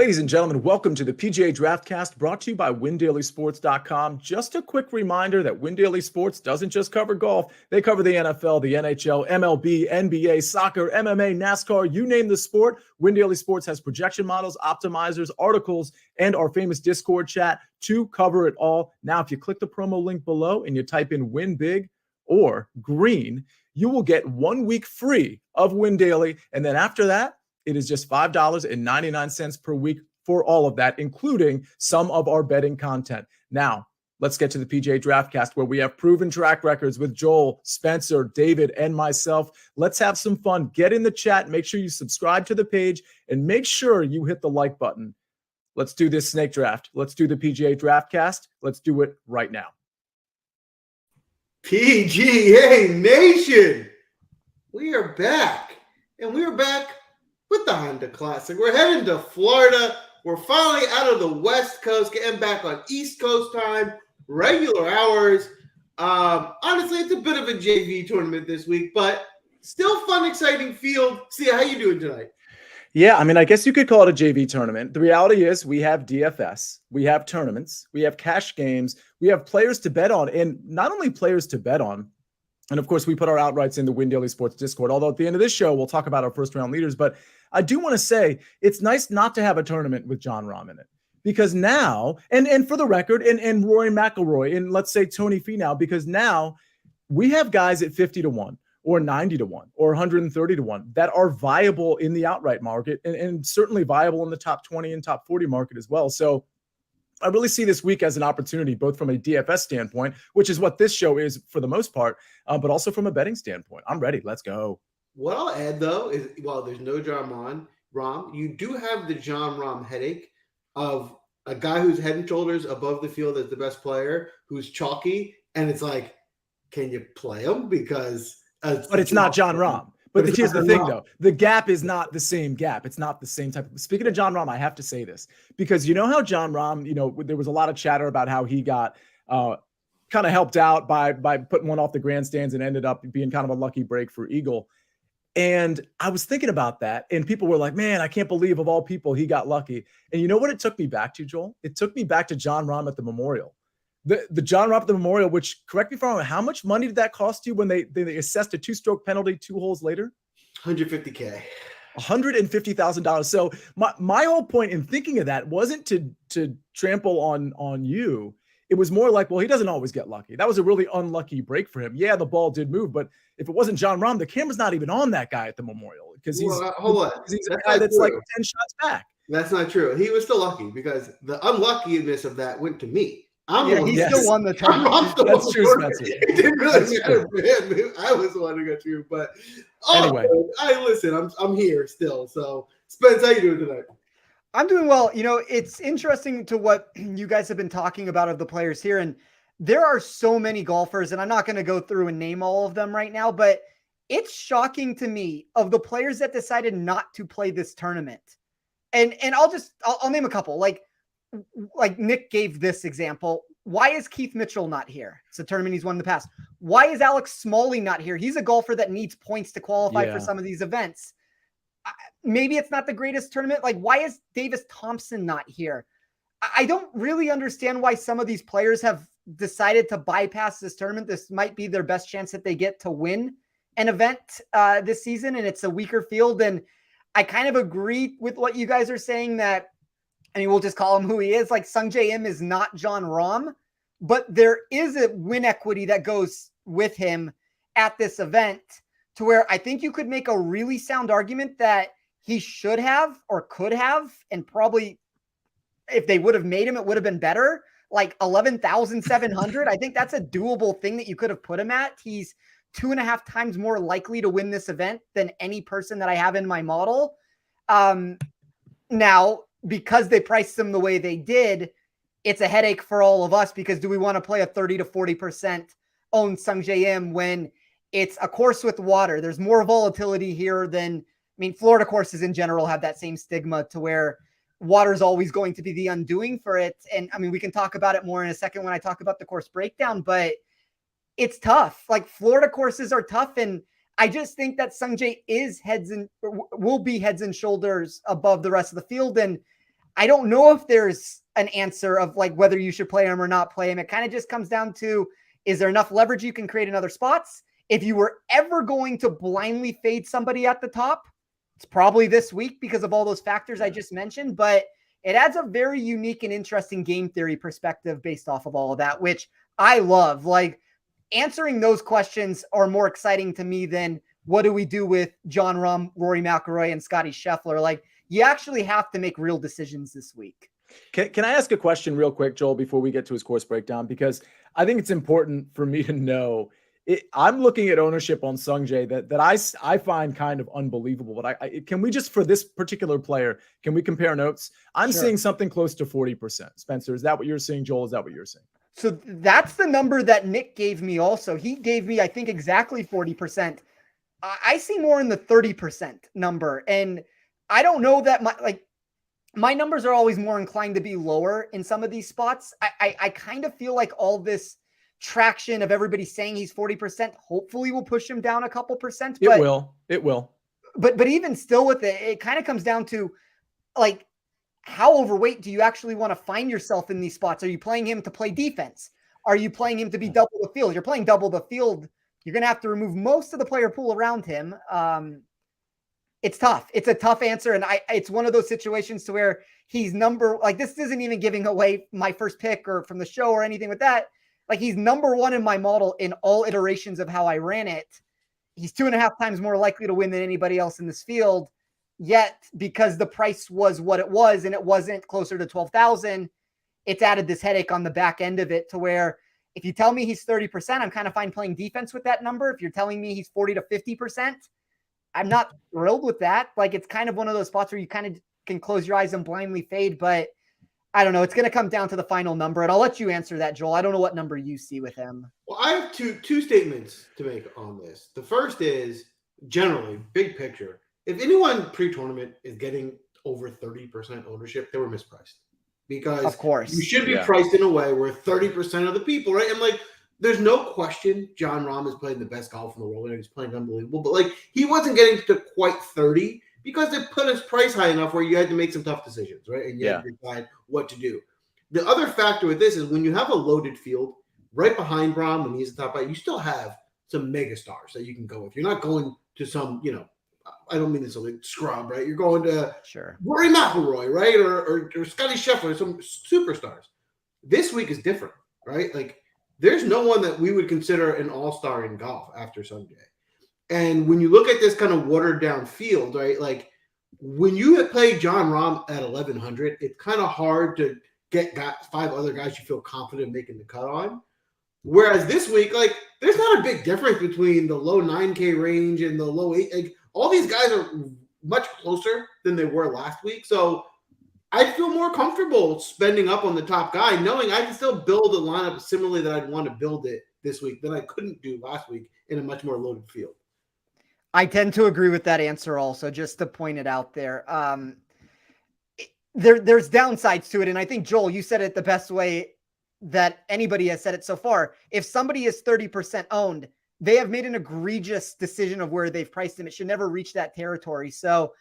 Ladies and gentlemen, welcome to the PGA Draftcast, brought to you by WinDailySports.com. Just a quick reminder that WinDaily Sports doesn't just cover golf. They cover the NFL, the NHL, MLB, NBA, soccer, MMA, NASCAR, you name the sport. WinDaily Sports has projection models, optimizers, articles, and our famous Discord chat to cover it all. Now, if you click the promo link below and you type in Win Big or Green, you will get 1 week free of WinDaily. And then after that, it is just $5.99 per week for all of that, including some of our betting content. Now, let's get to the PGA Draftcast, where we have proven track records with Joel, Spencer, David, and myself. Let's have some fun. Get in the chat. Make sure you subscribe to the page, and make sure you hit the like button. Let's do this snake draft. Let's do the PGA Draftcast. Let's do it right now. PGA Nation, we are back, and we are back with the Honda Classic. We're heading to Florida. We're finally out of the West Coast, getting back on East Coast time, regular hours. Honestly, it's a bit of a JV tournament this week, but still fun, exciting field. See, how you doing tonight? Yeah, I mean, I guess you could call it a JV tournament. The reality is we have DFS, we have tournaments, we have cash games, we have players to bet on, and not only players to bet on, and of course, we put our outrights in the WinDaily Sports Discord, although at the end of this show, we'll talk about our first round leaders. But I do want to say it's nice not to have a tournament with Jon Rahm in it, because now, and for the record, and Rory McIlroy, and let's say Tony Finau, because now we have guys at 50-1 or 90-1 or 130-1 that are viable in the outright market, and certainly viable in the top 20 and top 40 market as well. So I really see this week as an opportunity, both from a DFS standpoint, which is what this show is for the most part, but also from a betting standpoint. I'm ready. Let's go. What I'll add, though, is while there's no Jon Rahm, you do have the Jon Rahm headache of a guy who's head and shoulders above the field as the best player, who's chalky, and it's like, can you play him? Because but it's not Jon Rahm. But here's the thing, though. The gap is not the same gap. It's not the same type of – speaking of Jon Rahm, I have to say this. Because you know how Jon Rahm, there was a lot of chatter about how he got kind of helped out by putting one off the grandstands and ended up being kind of a lucky break for Eagle. And I was thinking about that, and people were like, man, I can't believe of all people he got lucky. And you know what it took me back to, Joel? It took me back to Jon Rahm at the Memorial. The Jon Rahm at the Memorial, which, correct me if I'm wrong, how much money did that cost you when they assessed a 2-stroke penalty 2 holes later? $150K. $150,000. So my whole point in thinking of that wasn't to trample on you. It was more like, well, he doesn't always get lucky. That was a really unlucky break for him. Yeah, the ball did move, but if it wasn't Jon Rahm, the camera's not even on that guy at the Memorial, because he's a guy that's like 10 shots back. That's not true. He was still lucky, because the unluckiness of that went to me. Still won the tournament. That's true, Spencer. It didn't really matter for him. I was the one who got through. But anyway, I'm here still. So, Spence, how you doing tonight? I'm doing well. It's interesting to what you guys have been talking about of the players here. And there are so many golfers, and I'm not going to go through and name all of them right now, but it's shocking to me of the players that decided not to play this tournament. And I'll name a couple. Like Nick gave this example. Why is Keith Mitchell not here? It's a tournament he's won in the past. Why is Alex Smalley not here? He's a golfer that needs points to qualify for some of these events. Maybe it's not the greatest tournament. Like, why is Davis Thompson not here? I don't really understand why some of these players have decided to bypass this tournament. This might be their best chance that they get to win an event this season, and it's a weaker field. And I kind of agree with what you guys are saying, that we'll just call him who he is. Like, Sungjae Im is not Jon Rahm, but there is a win equity that goes with him at this event, to where I think you could make a really sound argument that he should have or could have, and probably if they would have made him, it would have been better. Like 11,700. I think that's a doable thing that you could have put him at. He's 2.5 times more likely to win this event than any person that I have in my model. Now, because they priced him the way they did, it's a headache for all of us, because do we want to play a 30 to 40% own Sungjae Im when it's a course with water? There's more volatility here than, Florida courses in general have that same stigma, to where water is always going to be the undoing for it. And we can talk about it more in a second when I talk about the course breakdown, but it's tough. Like, Florida courses are tough. And I just think that Sungjae will be heads and shoulders above the rest of the field. And I don't know if there's an answer of like whether you should play him or not play him. It kind of just comes down to, is there enough leverage you can create in other spots? If you were ever going to blindly fade somebody at the top, it's probably this week because of all those factors I just mentioned, but it adds a very unique and interesting game theory perspective based off of all of that, which I love. Like, answering those questions are more exciting to me than what do we do with Jon Rahm, Rory McIlroy, and Scotty Scheffler. Like, you actually have to make real decisions this week. Can I ask a question real quick, Joel, before we get to his course breakdown? Because I think it's important for me to know. I'm looking at ownership on Sungjae that I find kind of unbelievable. But can we just, for this particular player, can we compare notes? I'm seeing something close to 40%. Spencer, is that what you're seeing? Joel, is that what you're seeing? So that's the number that Nick gave me also. He gave me, I think, exactly 40%. I see more in the 30% number. And I don't know that my numbers are always more inclined to be lower in some of these spots. I kind of feel like all this traction of everybody saying he's 40% hopefully will push him down a couple percent. It will. But even still with it, it kind of comes down to like, how overweight do you actually want to find yourself in these spots? Are you playing him to play defense? Are you playing him to be double the field? You're playing double the field. You're going to have to remove most of the player pool around him. It's tough. It's a tough answer. And it's one of those situations to where he's this isn't even giving away my first pick or from the show or anything with that. Like, he's number one in my model in all iterations of how I ran it. He's 2.5 times more likely to win than anybody else in this field. Yet, because the price was what it was and it wasn't closer to 12,000, it's added this headache on the back end of it to where if you tell me he's 30%, I'm kind of fine playing defense with that number. If you're telling me he's 40 to 50%, I'm not thrilled with that. Like, it's kind of one of those spots where you kind of can close your eyes and blindly fade, but I don't know. It's going to come down to the final number, and I'll let you answer that, Joel. I don't know what number you see with him. Well, I have two statements to make on this. The first is, generally, big picture, if anyone pre-tournament is getting over 30% ownership, they were mispriced. Because of course, you should be priced in a way where 30% of the people, right? And like, there's no question Jon Rahm is playing the best golf in the world and he's playing unbelievable. But like, he wasn't getting to quite 30 because they put his price high enough where you had to make some tough decisions, right? And you had to decide what to do. The other factor with this is when you have a loaded field right behind Rahm, when he's the top guy, you still have some mega stars that you can go with. You're not going to some, I don't mean this like scrub, right? You're going to Rory McIlroy, right? Or Scotty Scheffler, some superstars. This week is different, right? Like, there's no one that we would consider an all-star in golf after Sungjae. And when you look at this kind of watered down field, right? Like, when you play Jon Rahm at 1,100, it's kind of hard to get 5 other guys you feel confident making the cut on. Whereas this week, like, there's not a big difference between the low 9K range and the low 8. Like, all these guys are much closer than they were last week. So I feel more comfortable spending up on the top guy, knowing I can still build a lineup similarly that I'd want to build it this week than I couldn't do last week in a much more loaded field. I tend to agree with that answer also, just to point it out there. There's downsides to it. And I think, Joel, you said it the best way that anybody has said it so far. If somebody is 30% owned, they have made an egregious decision of where they've priced him. It should never reach that territory. So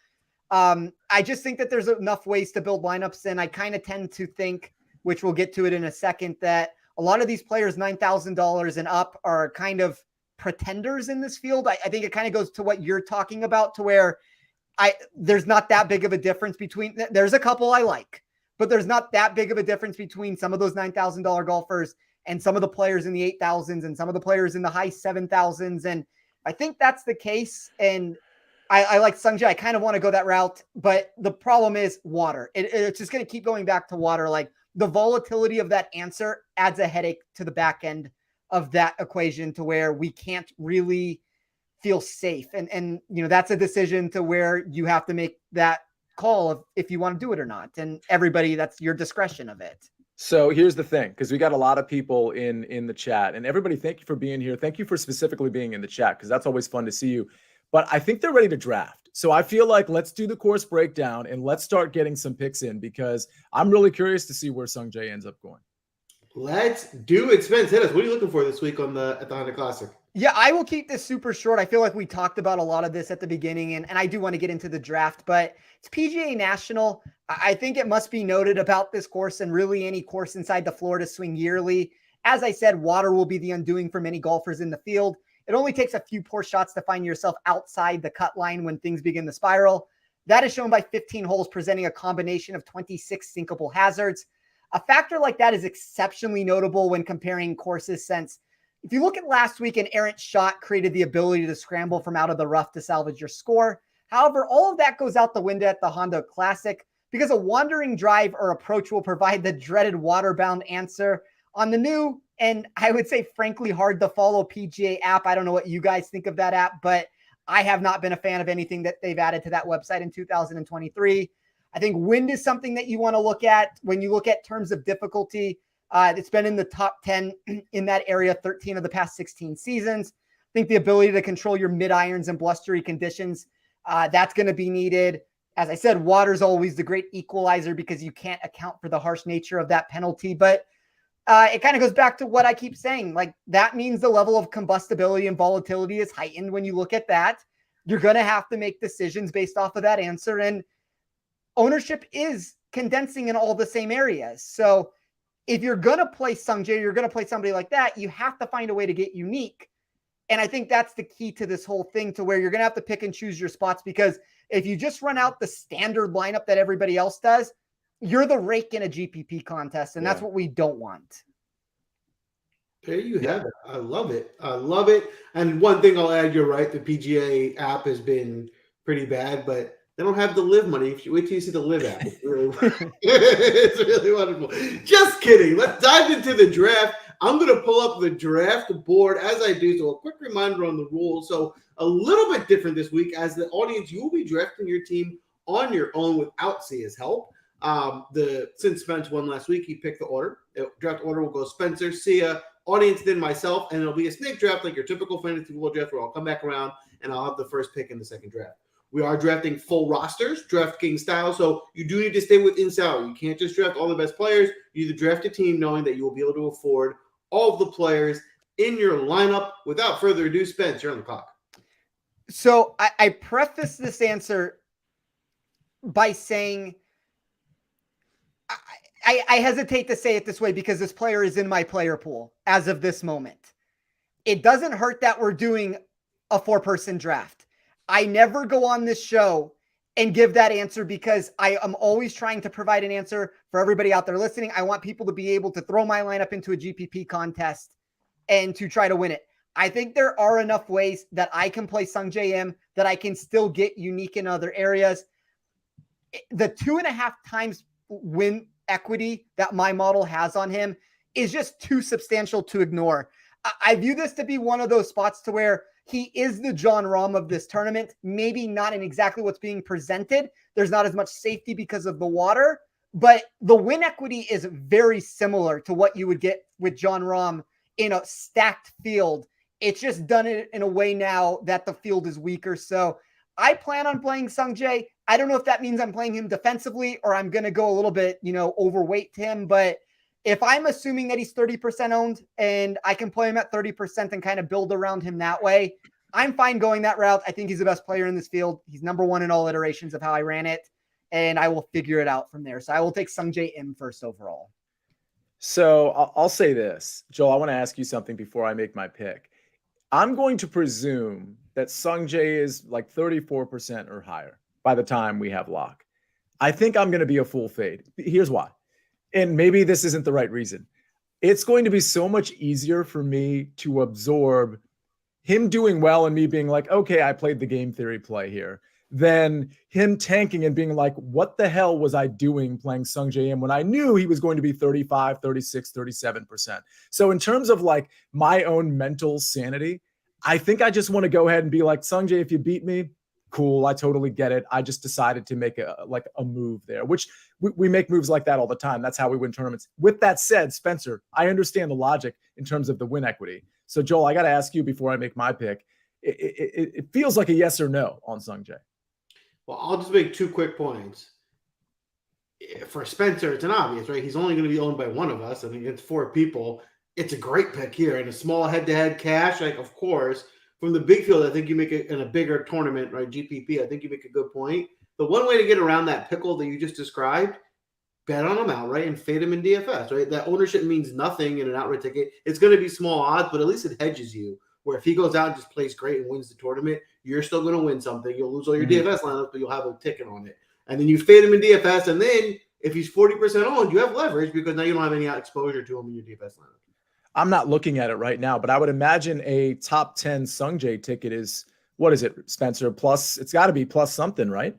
I just think that there's enough ways to build lineups. And I kind of tend to think, which we'll get to it in a second, that a lot of these players, $9,000 and up, are kind of pretenders in this field. I think it kind of goes to what you're talking about, to where there's not that big of a difference between, there's a couple I like, but there's not that big of a difference between some of those $9,000 golfers and some of the players in the 8,000s and some of the players in the high 7,000s. And I think that's the case. And I like Sungjae. I kind of want to go that route, but the problem is water. It's just going to keep going back to water. Like, the volatility of that answer adds a headache to the back end of that equation, to where we can't really feel safe. And that's a decision to where you have to make that call of if you want to do it or not. And everybody, that's your discretion of it. So here's the thing, because we got a lot of people in the chat, and everybody, thank you for being here. Thank you for specifically being in the chat, because that's always fun to see you. But I think they're ready to draft. So I feel like let's do the course breakdown and let's start getting some picks in, because I'm really curious to see where Sungjae ends up going. Let's do it. Spence, hit us. What are you looking for this week at the Honda Classic? Yeah, I will keep this super short. I feel like we talked about a lot of this at the beginning, and I do want to get into the draft, but it's PGA National. I think it must be noted about this course and really any course inside the Florida swing yearly. As I said, water will be the undoing for many golfers in the field. It only takes a few poor shots to find yourself outside the cut line when things begin to spiral. That is shown by 15 holes presenting a combination of 26 sinkable hazards. A factor like that is exceptionally notable when comparing courses, since if you look at last week, an errant shot created the ability to scramble from out of the rough to salvage your score. However, all of that goes out the window at the Honda Classic because a wandering drive or approach will provide the dreaded waterbound answer on the new, and I would say frankly hard to follow PGA app. I don't know what you guys think of that app, but I have not been a fan of anything that they've added to that website in 2023. I think wind is something that you want to look at when you look at terms of difficulty. It's been in the top 10 in that area 13 of the past 16 seasons. I think the ability to control your mid irons and blustery conditions, that's going to be needed. As I said, water's always the great equalizer because you can't account for the harsh nature of that penalty. But it kind of goes back to what I keep saying. Like, that means the level of combustibility and volatility is heightened when you look at that. You're going to have to make decisions based off of that answer. And ownership is condensing in all the same areas. So if you're going to play Sungjae, you're going to play somebody like that, you have to find a way to get unique. And I think that's the key to this whole thing, to where you're going to have to pick and choose your spots, because if you just run out the standard lineup that everybody else does, you're the rake in a GPP contest, and that's what we don't want. There you have it. I love it. I love it. And one thing I'll add, you're right, the PGA app has been pretty bad, but they don't have the live money. If you wait till you see the live app, it's really, it's really wonderful. Just kidding. Let's dive into the draft. I'm going to pull up the draft board as I do. So a quick reminder on the rules. So a little bit different this week. As the audience, you will be drafting your team on your own without Sia's help. Since Spence won last week, he picked the order. Draft order will go Spencer, Sia, audience, then myself, and it'll be a snake draft like your typical fantasy football draft, where I'll come back around and I'll have the first pick in the second draft. We are drafting full rosters, DraftKings style, so you do need to stay within salary. You can't just draft all the best players. You need to draft a team knowing that you will be able to afford all of the players in your lineup. Without further ado, Spence, you're on the clock. So I preface this answer by saying I hesitate to say it this way because this player is in my player pool as of this moment. It doesn't hurt that we're doing a 4-person draft. I never go on this show and give that answer because I am always trying to provide an answer for everybody out there listening. I want people to be able to throw my lineup into a GPP contest and to try to win it. I think there are enough ways that I can play Sungjae Im that I can still get unique in other areas. The 2.5 times win equity that my model has on him is just too substantial to ignore. I view this to be one of those spots to where he is the Jon Rahm of this tournament, maybe not in exactly what's being presented. There's not as much safety because of the water, but the win equity is very similar to what you would get with Jon Rahm in a stacked field. It's just done it in a way now that the field is weaker. So I plan on playing Sungjae. I don't know if that means I'm playing him defensively or I'm going to go a little bit, overweight to him. But if I'm assuming that he's 30% owned and I can play him at 30% and kind of build around him that way, I'm fine going that route. I think he's the best player in this field. He's number one in all iterations of how I ran it, and I will figure it out from there. So I will take Sungjae Im first overall. So I'll say this, Joel, I want to ask you something before I make my pick. I'm going to presume that Sungjae is like 34% or higher by the time we have lock. I think I'm going to be a full fade. Here's why. And maybe this isn't the right reason. It's going to be so much easier for me to absorb him doing well and me being like, okay, I played the game theory play here, than him tanking and being like, what the hell was I doing playing Sungjae Im when I knew he was going to be 35, 36, 37%. So in terms of like my own mental sanity, I think I just want to go ahead and be like, Sungjae, if you beat me, cool. I totally get it. I just decided to make a move there, which we make moves like that all the time. That's how we win tournaments. With that said, Spencer, I understand the logic in terms of the win equity. So Joel, I got to ask you before I make my pick. It feels like a yes or no on Sungjae. Well, I'll just make 2 quick points. for Spencer, it's an obvious, right? He's only going to be owned by one of us. I think it's 4 people. It's a great pick here. And a small head-to-head cash, like, of course, from the big field, I think you make it in a bigger tournament, right? GPP, I think you make a good point. The one way to get around that pickle that you just described, bet on him outright and fade him in DFS, right? That ownership means nothing in an outright ticket. It's going to be small odds, but at least it hedges you. Where if he goes out and just plays great and wins the tournament, you're still going to win something. You'll lose all your DFS lineups, but you'll have a ticket on it. And then you fade him in DFS, and then if he's 40% owned, you have leverage because now you don't have any exposure to him in your DFS lineup. I'm not looking at it right now, but I would imagine a top 10 Sungjae ticket is, what is it, Spencer? Plus, it's got to be plus something, right?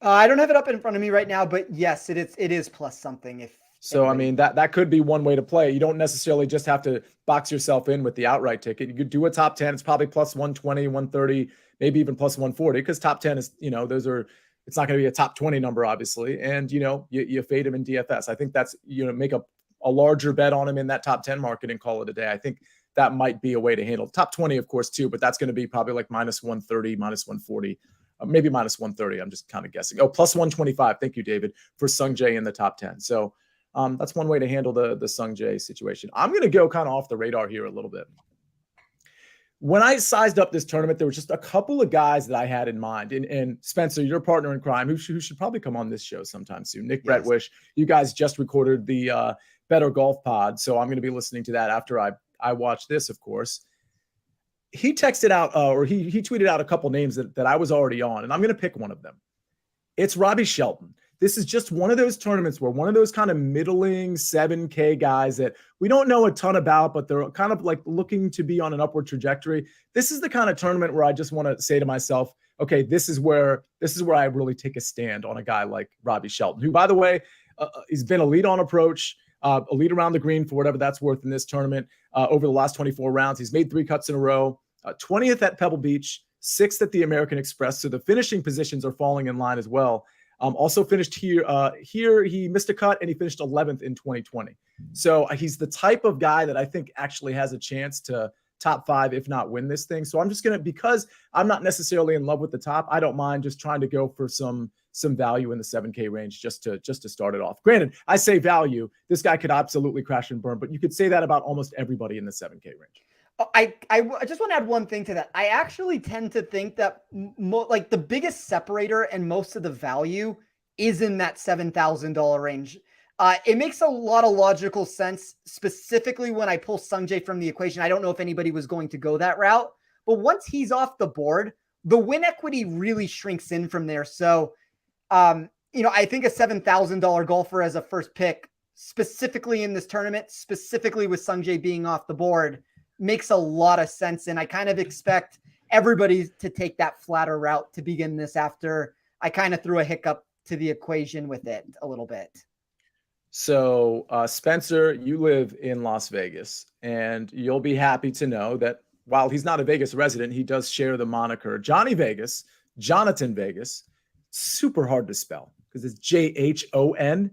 I don't have it up in front of me right now, but yes, it is plus something. So, I mean, that could be one way to play. You don't necessarily just have to box yourself in with the outright ticket. You could do a top 10. It's probably plus 120, 130, maybe even plus 140 because top 10 is, those are, it's not going to be a top 20 number, obviously. And, you fade him in DFS. I think that's, make a larger bet on him in that top 10 market and call it a day. I think that might be a way to handle it. Top 20, of course, too, but that's going to be probably like minus 130, minus 140, maybe minus 130. I'm just kind of guessing. Oh, plus 125. Thank you, David, for Sungjae in the top 10. So that's one way to handle the Sungjae situation. I'm going to go kind of off the radar here a little bit. When I sized up this tournament, there were just a couple of guys that I had in mind. And Spencer, your partner in crime, who should probably come on this show sometime soon, Nick Bretwish. You guys just recorded the Better Golf Pod, so I'm going to be listening to that after I watch this, of course. He texted out, or he tweeted out a couple names that I was already on, and I'm going to pick one of them. It's Robbie Shelton. This is just one of those tournaments where one of those kind of middling 7K guys that we don't know a ton about, but they're kind of like looking to be on an upward trajectory. This is the kind of tournament where I just want to say to myself, okay, this is where I really take a stand on a guy like Robbie Shelton, who, by the way, he's been a lead on approach, a lead around the green for whatever that's worth in this tournament over the last 24 rounds. He's made 3 cuts in a row, 20th at Pebble Beach, 6th at the American Express. So the finishing positions are falling in line as well. Also finished here. Here he missed a cut and he finished 11th in 2020. So he's the type of guy that I think actually has a chance to top 5, if not win this thing. So I'm just because I'm not necessarily in love with the top, I don't mind just trying to go for some value in the 7K range just to start it off. Granted, I say value. This guy could absolutely crash and burn, but you could say that about almost everybody in the 7K range. I just want to add one thing to that. I actually tend to think that like the biggest separator and most of the value is in that $7,000 range. It makes a lot of logical sense, specifically when I pull Sungjae from the equation. I don't know if anybody was going to go that route, but once he's off the board, the win equity really shrinks in from there. So, I think a $7,000 golfer as a first pick, specifically in this tournament, specifically with Sungjae being off the board, makes a lot of sense. And I kind of expect everybody to take that flatter route to begin this after I kind of threw a hiccup to the equation with it a little bit. So, Spencer, you live in Las Vegas, and you'll be happy to know that while he's not a Vegas resident, he does share the moniker Johnny Vegas, Jonathan Vegas. Super hard to spell because it's JHONATTAN.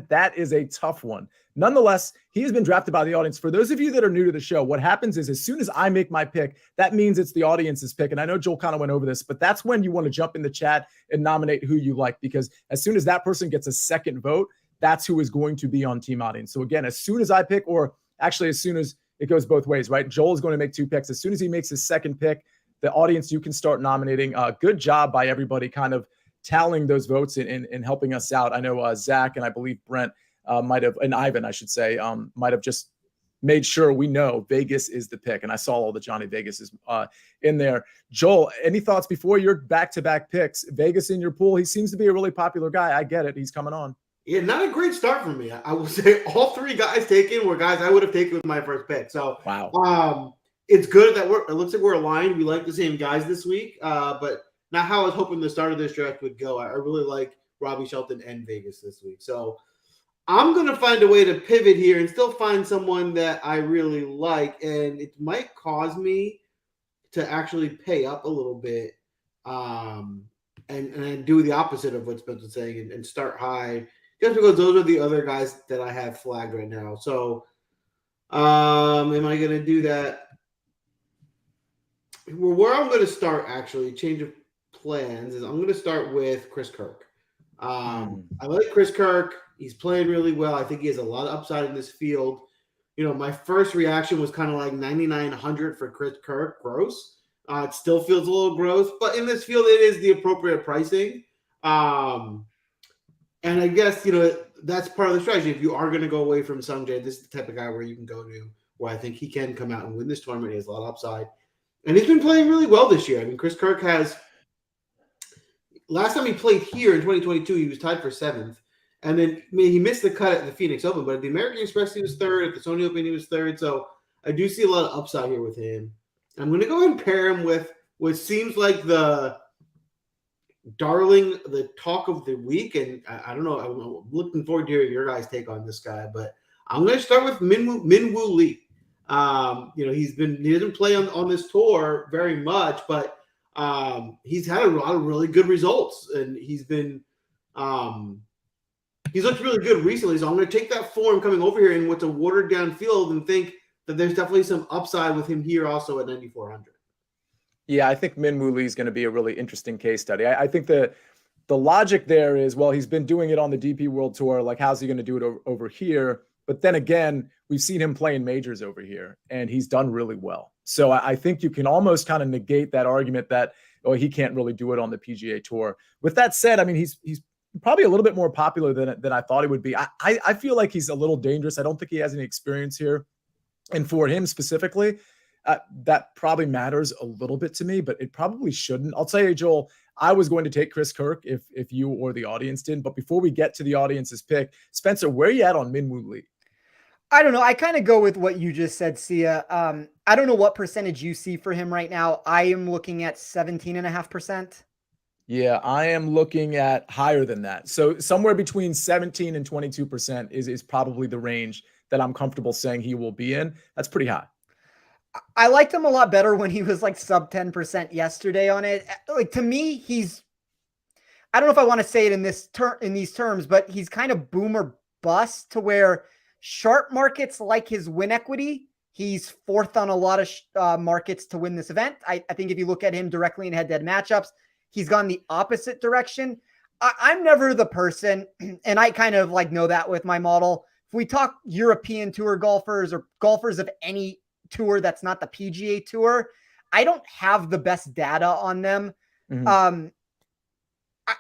That is a tough one. Nonetheless, he has been drafted by the audience. For those of you that are new to the show, what happens is as soon as I make my pick, that means it's the audience's pick. And I know Joel kind of went over this, but that's when you want to jump in the chat and nominate who you like, because as soon as that person gets a second vote, that's who is going to be on team audience. So again, as soon as I pick, or actually as soon as it goes both ways, right? Joel is going to make 2 picks. As soon as he makes his second pick, the audience, you can start nominating. Good job by everybody kind of tallying those votes and helping us out. I know Zach and I believe Brent might have, and Ivan, I should say, might have just made sure we know Vegas is the pick. And I saw all the Johnny Vegas in there. Joel, any thoughts before your back-to-back picks? Vegas in your pool? He seems to be a really popular guy. I get it. He's coming on. Yeah, not a great start for me. I will say all 3 guys taken were guys I would have taken with my first pick. So wow. It's good that it looks like we're aligned. We like the same guys this week, but not how I was hoping the start of this draft would go. I really like Robbie Shelton and Vegas this week. So I'm going to find a way to pivot here and still find someone that I really like. And it might cause me to actually pay up a little bit and do the opposite of what Spencer's saying and start high, just because those are the other guys that I have flagged right now. So am I going to do that? Well, where I'm going to start, actually, change of plans, is I'm going to start with Chris Kirk. I like Chris Kirk. He's playing really well. I think he has a lot of upside in this field. My first reaction was kind of like 9,900 for Chris Kirk, gross. It still feels a little gross, but in this field, it is the appropriate pricing. And I guess, that's part of the strategy. If you are going to go away from Sungjae, this is the type of guy where you can go to where I think he can come out and win this tournament. He has a lot of upside. And he's been playing really well this year. I mean, Chris Kirk last time he played here in 2022, he was tied for 7th. And then he missed the cut at the Phoenix Open, but at the American Express, he was 3rd. At the Sony Open, he was 3rd. So I do see a lot of upside here with him. I'm going to go ahead and pair him with what seems like the talk of the week. And I don't know. I'm looking forward to hearing your guys' take on this guy. But I'm going to start with Min-Woo Lee. He doesn't play on this tour very much, but he's had a lot of really good results. And he's looked really good recently. So I'm going to take that form coming over here in what's a watered down field and think that there's definitely some upside with him here also at 9,400. Yeah, I think Min-Woo Lee is going to be a really interesting case study. I think the logic there is, well, he's been doing it on the DP World Tour. Like, how's he going to do it over here? But then again, we've seen him play in majors over here, and he's done really well. So I think you can almost kind of negate that argument that, he can't really do it on the PGA Tour. With that said, I mean, he's probably a little bit more popular than I thought he would be. I feel like he's a little dangerous. I don't think he has any experience here. And for him specifically, that probably matters a little bit to me, but it probably shouldn't. I'll tell you, Joel, I was going to take Chris Kirk if you or the audience didn't. But before we get to the audience's pick, Spencer, where are you at on Min-Woo Lee? I don't know. I kind of go with what you just said, Sia. I don't know what percentage you see for him right now. I am looking at 17.5%. Yeah, I am looking at higher than that. So somewhere between 17 and 22% is probably the range that I'm comfortable saying he will be in. That's pretty high. I liked him a lot better when he was like sub 10% yesterday on it. Like, to me, I don't know if I want to say it in these terms, but he's kind of boom or bust, to where sharp markets like his win equity, he's 4th on a lot of markets to win this event. I think if you look at him directly in head-to-head matchups, he's gone the opposite direction. I'm never the person, and I kind of know that with my model. If we talk European Tour golfers or golfers of any tour that's not the PGA Tour, I don't have the best data on them. Mm-hmm.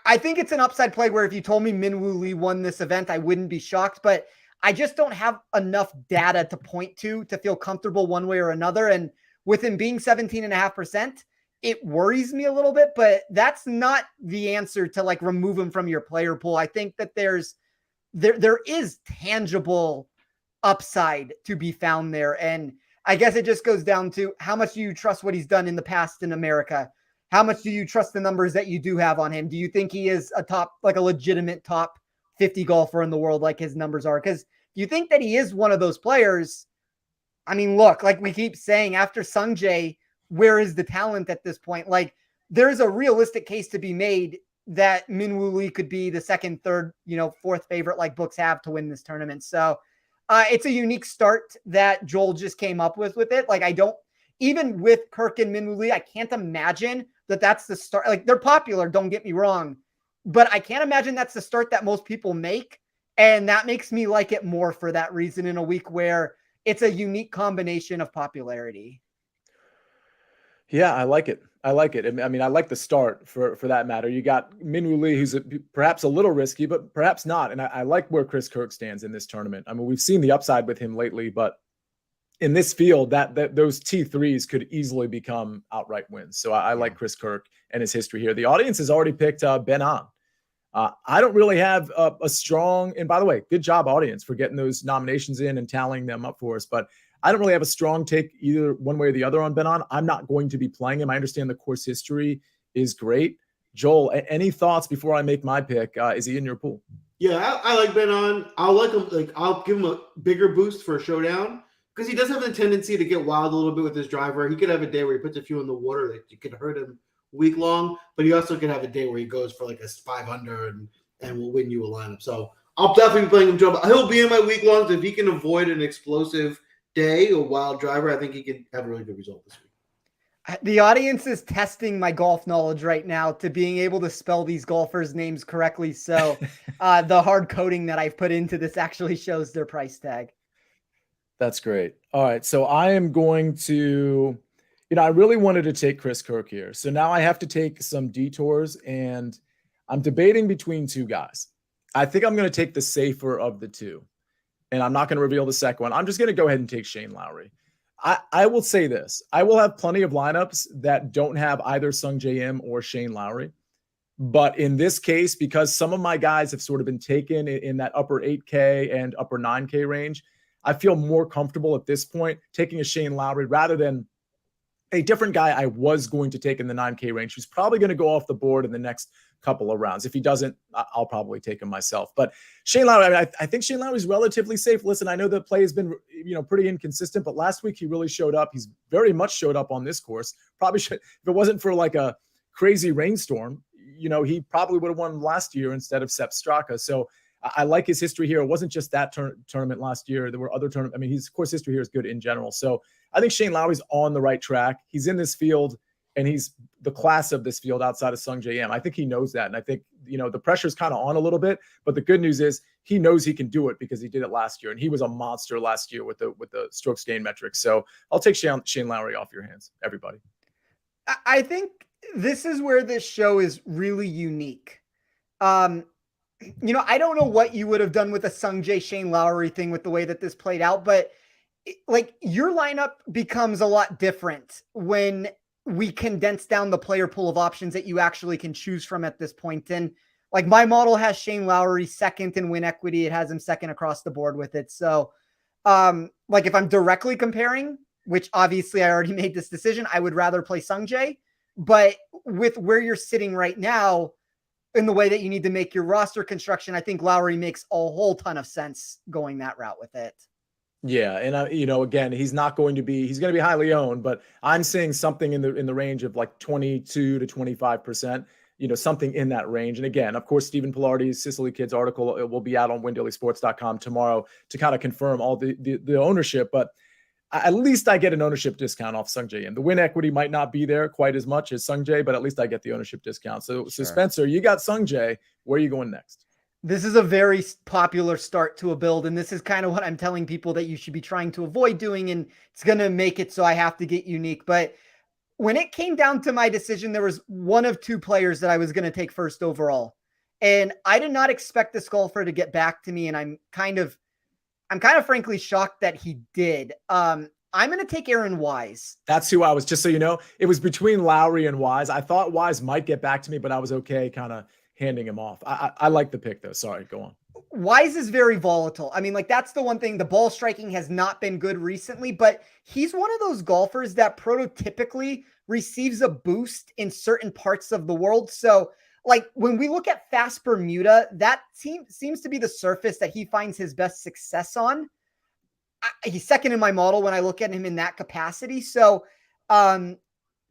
I think it's an upside play where if you told me Min-Woo Lee won this event, I wouldn't be shocked, but I just don't have enough data to point to feel comfortable one way or another. And with him being 17.5%, it worries me a little bit, but that's not the answer to remove him from your player pool. I think that there is tangible upside to be found there. And I guess it just goes down to how much do you trust what he's done in the past in America? How much do you trust the numbers that you do have on him? Do you think he is a legitimate top 50 golfer in the world like his numbers are? Because you think that he is one of those players. I mean, look, like we keep saying, after Sungjae, where is the talent at this point? There's a realistic case to be made that Min-Woo Lee could be the 2nd, 3rd, 4th favorite like books have to win this tournament. So it's a unique start that Joel just came up with it. Even with Kirk and Min-Woo Lee, I can't imagine that that's the start. They're popular, don't get me wrong, but I can't imagine that's the start that most people make. And that makes me like it more for that reason in a week where it's a unique combination of popularity. Yeah, I like it. I mean, I like the start for that matter. You got Min-Woo Lee, who's perhaps a little risky, but perhaps not. And I like where Chris Kirk stands in this tournament. I mean, we've seen the upside with him lately, but in this field, that those T3s could easily become outright wins. So I like Chris Kirk and his history here. The audience has already picked Ben An. I don't really have a strong, and by the way, good job, audience, for getting those nominations in and tallying them up for us. But I don't really have a strong take either one way or the other on Ben An. I'm not going to be playing him. I understand the course history is great. Joel, any thoughts before I make my pick? Is he in your pool? Yeah, I like Ben An. I'll give him a bigger boost for a showdown because he does have a tendency to get wild a little bit with his driver. He could have a day where he puts a few in the water that you could hurt him week long, but he also could have a day where he goes for a 5 under and will win you a lineup. So I'll definitely be playing him, Joe. He'll be in my week longs if he can avoid an explosive day, a wild driver. I think he can have a really good result this week. The audience is testing my golf knowledge right now to being able to spell these golfers' names correctly. So the hard coding that I've put into this actually shows their price tag. That's great. All right. So I am going to, I really wanted to take Chris Kirk here. So now I have to take some detours, and I'm debating between two guys. I think I'm going to take the safer of the two, and I'm not going to reveal the second one. I'm just going to go ahead and take Shane Lowry. I will say this. I will have plenty of lineups that don't have either Sungjae Im or Shane Lowry. But in this case, because some of my guys have sort of been taken in that upper 8K and upper 9K range, I feel more comfortable at this point taking a Shane Lowry rather than a different guy I was going to take in the 9K range, who's probably going to go off the board in the next couple of rounds. If he doesn't, I'll probably take him myself. But Shane Lowry, I think Shane Lowry is relatively safe. Listen, I know the play has been, pretty inconsistent, but last week he really showed up. He's very much showed up on this course. Probably should, if it wasn't for like a crazy rainstorm, he probably would have won last year instead of Sepp Straka. So I like his history here. It wasn't just that tournament last year. There were other tournaments. I mean, his course history here is good in general. So I think Shane Lowry's on the right track. He's in this field, and he's the class of this field outside of Sungjae Im. I think he knows that. And I think, the pressure's kind of on a little bit, but the good news is he knows he can do it because he did it last year. And he was a monster last year with the strokes gain metrics. So I'll take Shane Lowry off your hands, everybody. I think this is where this show is really unique. I don't know what you would have done with a Sungjae Shane Lowry thing with the way that this played out, but your lineup becomes a lot different when we condense down the player pool of options that you actually can choose from at this point. And my model has Shane Lowry second in win equity. It has him second across the board with it. So if I'm directly comparing, which obviously I already made this decision, I would rather play Sungjae, but with where you're sitting right now, in the way that you need to make your roster construction, I think Lowry makes a whole ton of sense going that route with it. Yeah. And again, he's going to be highly owned, but I'm seeing something in the range of like 22 to 25%, something in that range. And again, of course, Stephen Pilardi's Sicily Kids article, it will be out on WinDailySports.com tomorrow to kind of confirm all the ownership, but at least I get an ownership discount off Sungjae Im. The win equity might not be there quite as much as Sungjae, but at least I get the ownership discount. So Spencer, you got Sungjae. Where are you going next? This is a very popular start to a build, and this is kind of what I'm telling people that you should be trying to avoid doing, and it's going to make it so I have to get unique. But when it came down to my decision, there was one of two players that I was going to take first overall, and I did not expect this golfer to get back to me, and I'm kind of frankly shocked that he did. I'm going to take Aaron Wise. That's who I was, just so you know, it was between Lowry and Wise. I thought Wise might get back to me, but I was okay kind of handing him off. I like the pick though. Sorry, go on. Wise is very volatile. I mean, that's the one thing. The ball striking has not been good recently, but he's one of those golfers that prototypically receives a boost in certain parts of the world. So when we look at Fast Bermuda, that seems to be the surface that he finds his best success on. He's second in my model when I look at him in that capacity. So,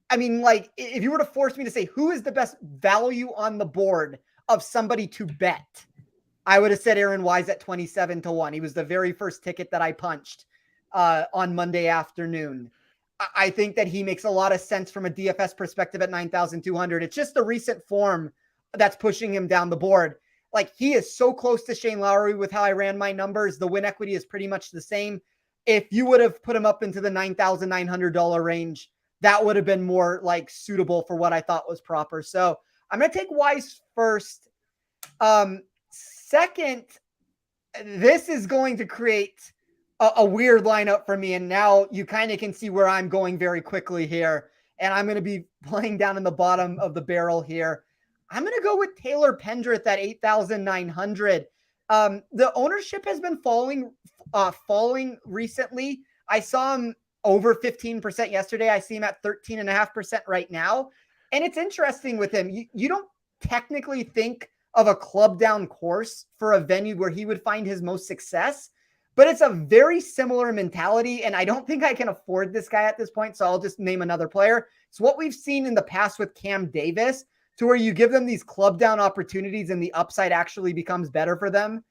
if you were to force me to say who is the best value on the board of somebody to bet, I would have said Aaron Wise at 27-1. He was the very first ticket that I punched on Monday afternoon. I think that he makes a lot of sense from a DFS perspective at 9,200. It's just the recent form that's pushing him down the board. He is so close to Shane Lowry with how I ran my numbers. The win equity is pretty much the same. If you would have put him up into the $9,900 range, that would have been more suitable for what I thought was proper. So I'm going to take Wise first. Second, this is going to create a weird lineup for me. And now you kind of can see where I'm going very quickly here. And I'm going to be playing down in the bottom of the barrel here. I'm going to go with Taylor Pendrith at 8,900. The ownership has been falling recently. I saw him over 15% yesterday. I see him at 13.5% right now. And it's interesting with him. You don't technically think of a club down course for a venue where he would find his most success, but it's a very similar mentality. And I don't think I can afford this guy at this point. So I'll just name another player. It's what we've seen in the past with Cam Davis, to where you give them these club down opportunities and the upside actually becomes better for them.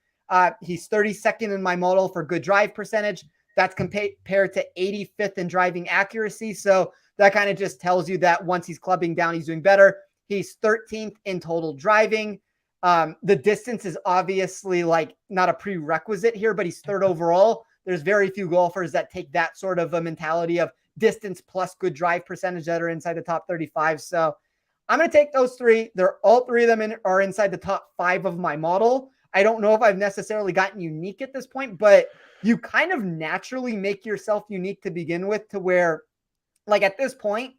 He's 32nd in my model for good drive percentage. That's compared to 85th in driving accuracy. So that kind of just tells you that once he's clubbing down, he's doing better. He's 13th in total driving. The distance is obviously like not a prerequisite here, but he's third overall. There's very few golfers that take that sort of a mentality of distance plus good drive percentage that are inside the top 35. So I'm going to take those three. They're all three of them are inside the top 5 of my model. I don't know if I've necessarily gotten unique at this point, but you kind of naturally make yourself unique to begin with, to where like at this point,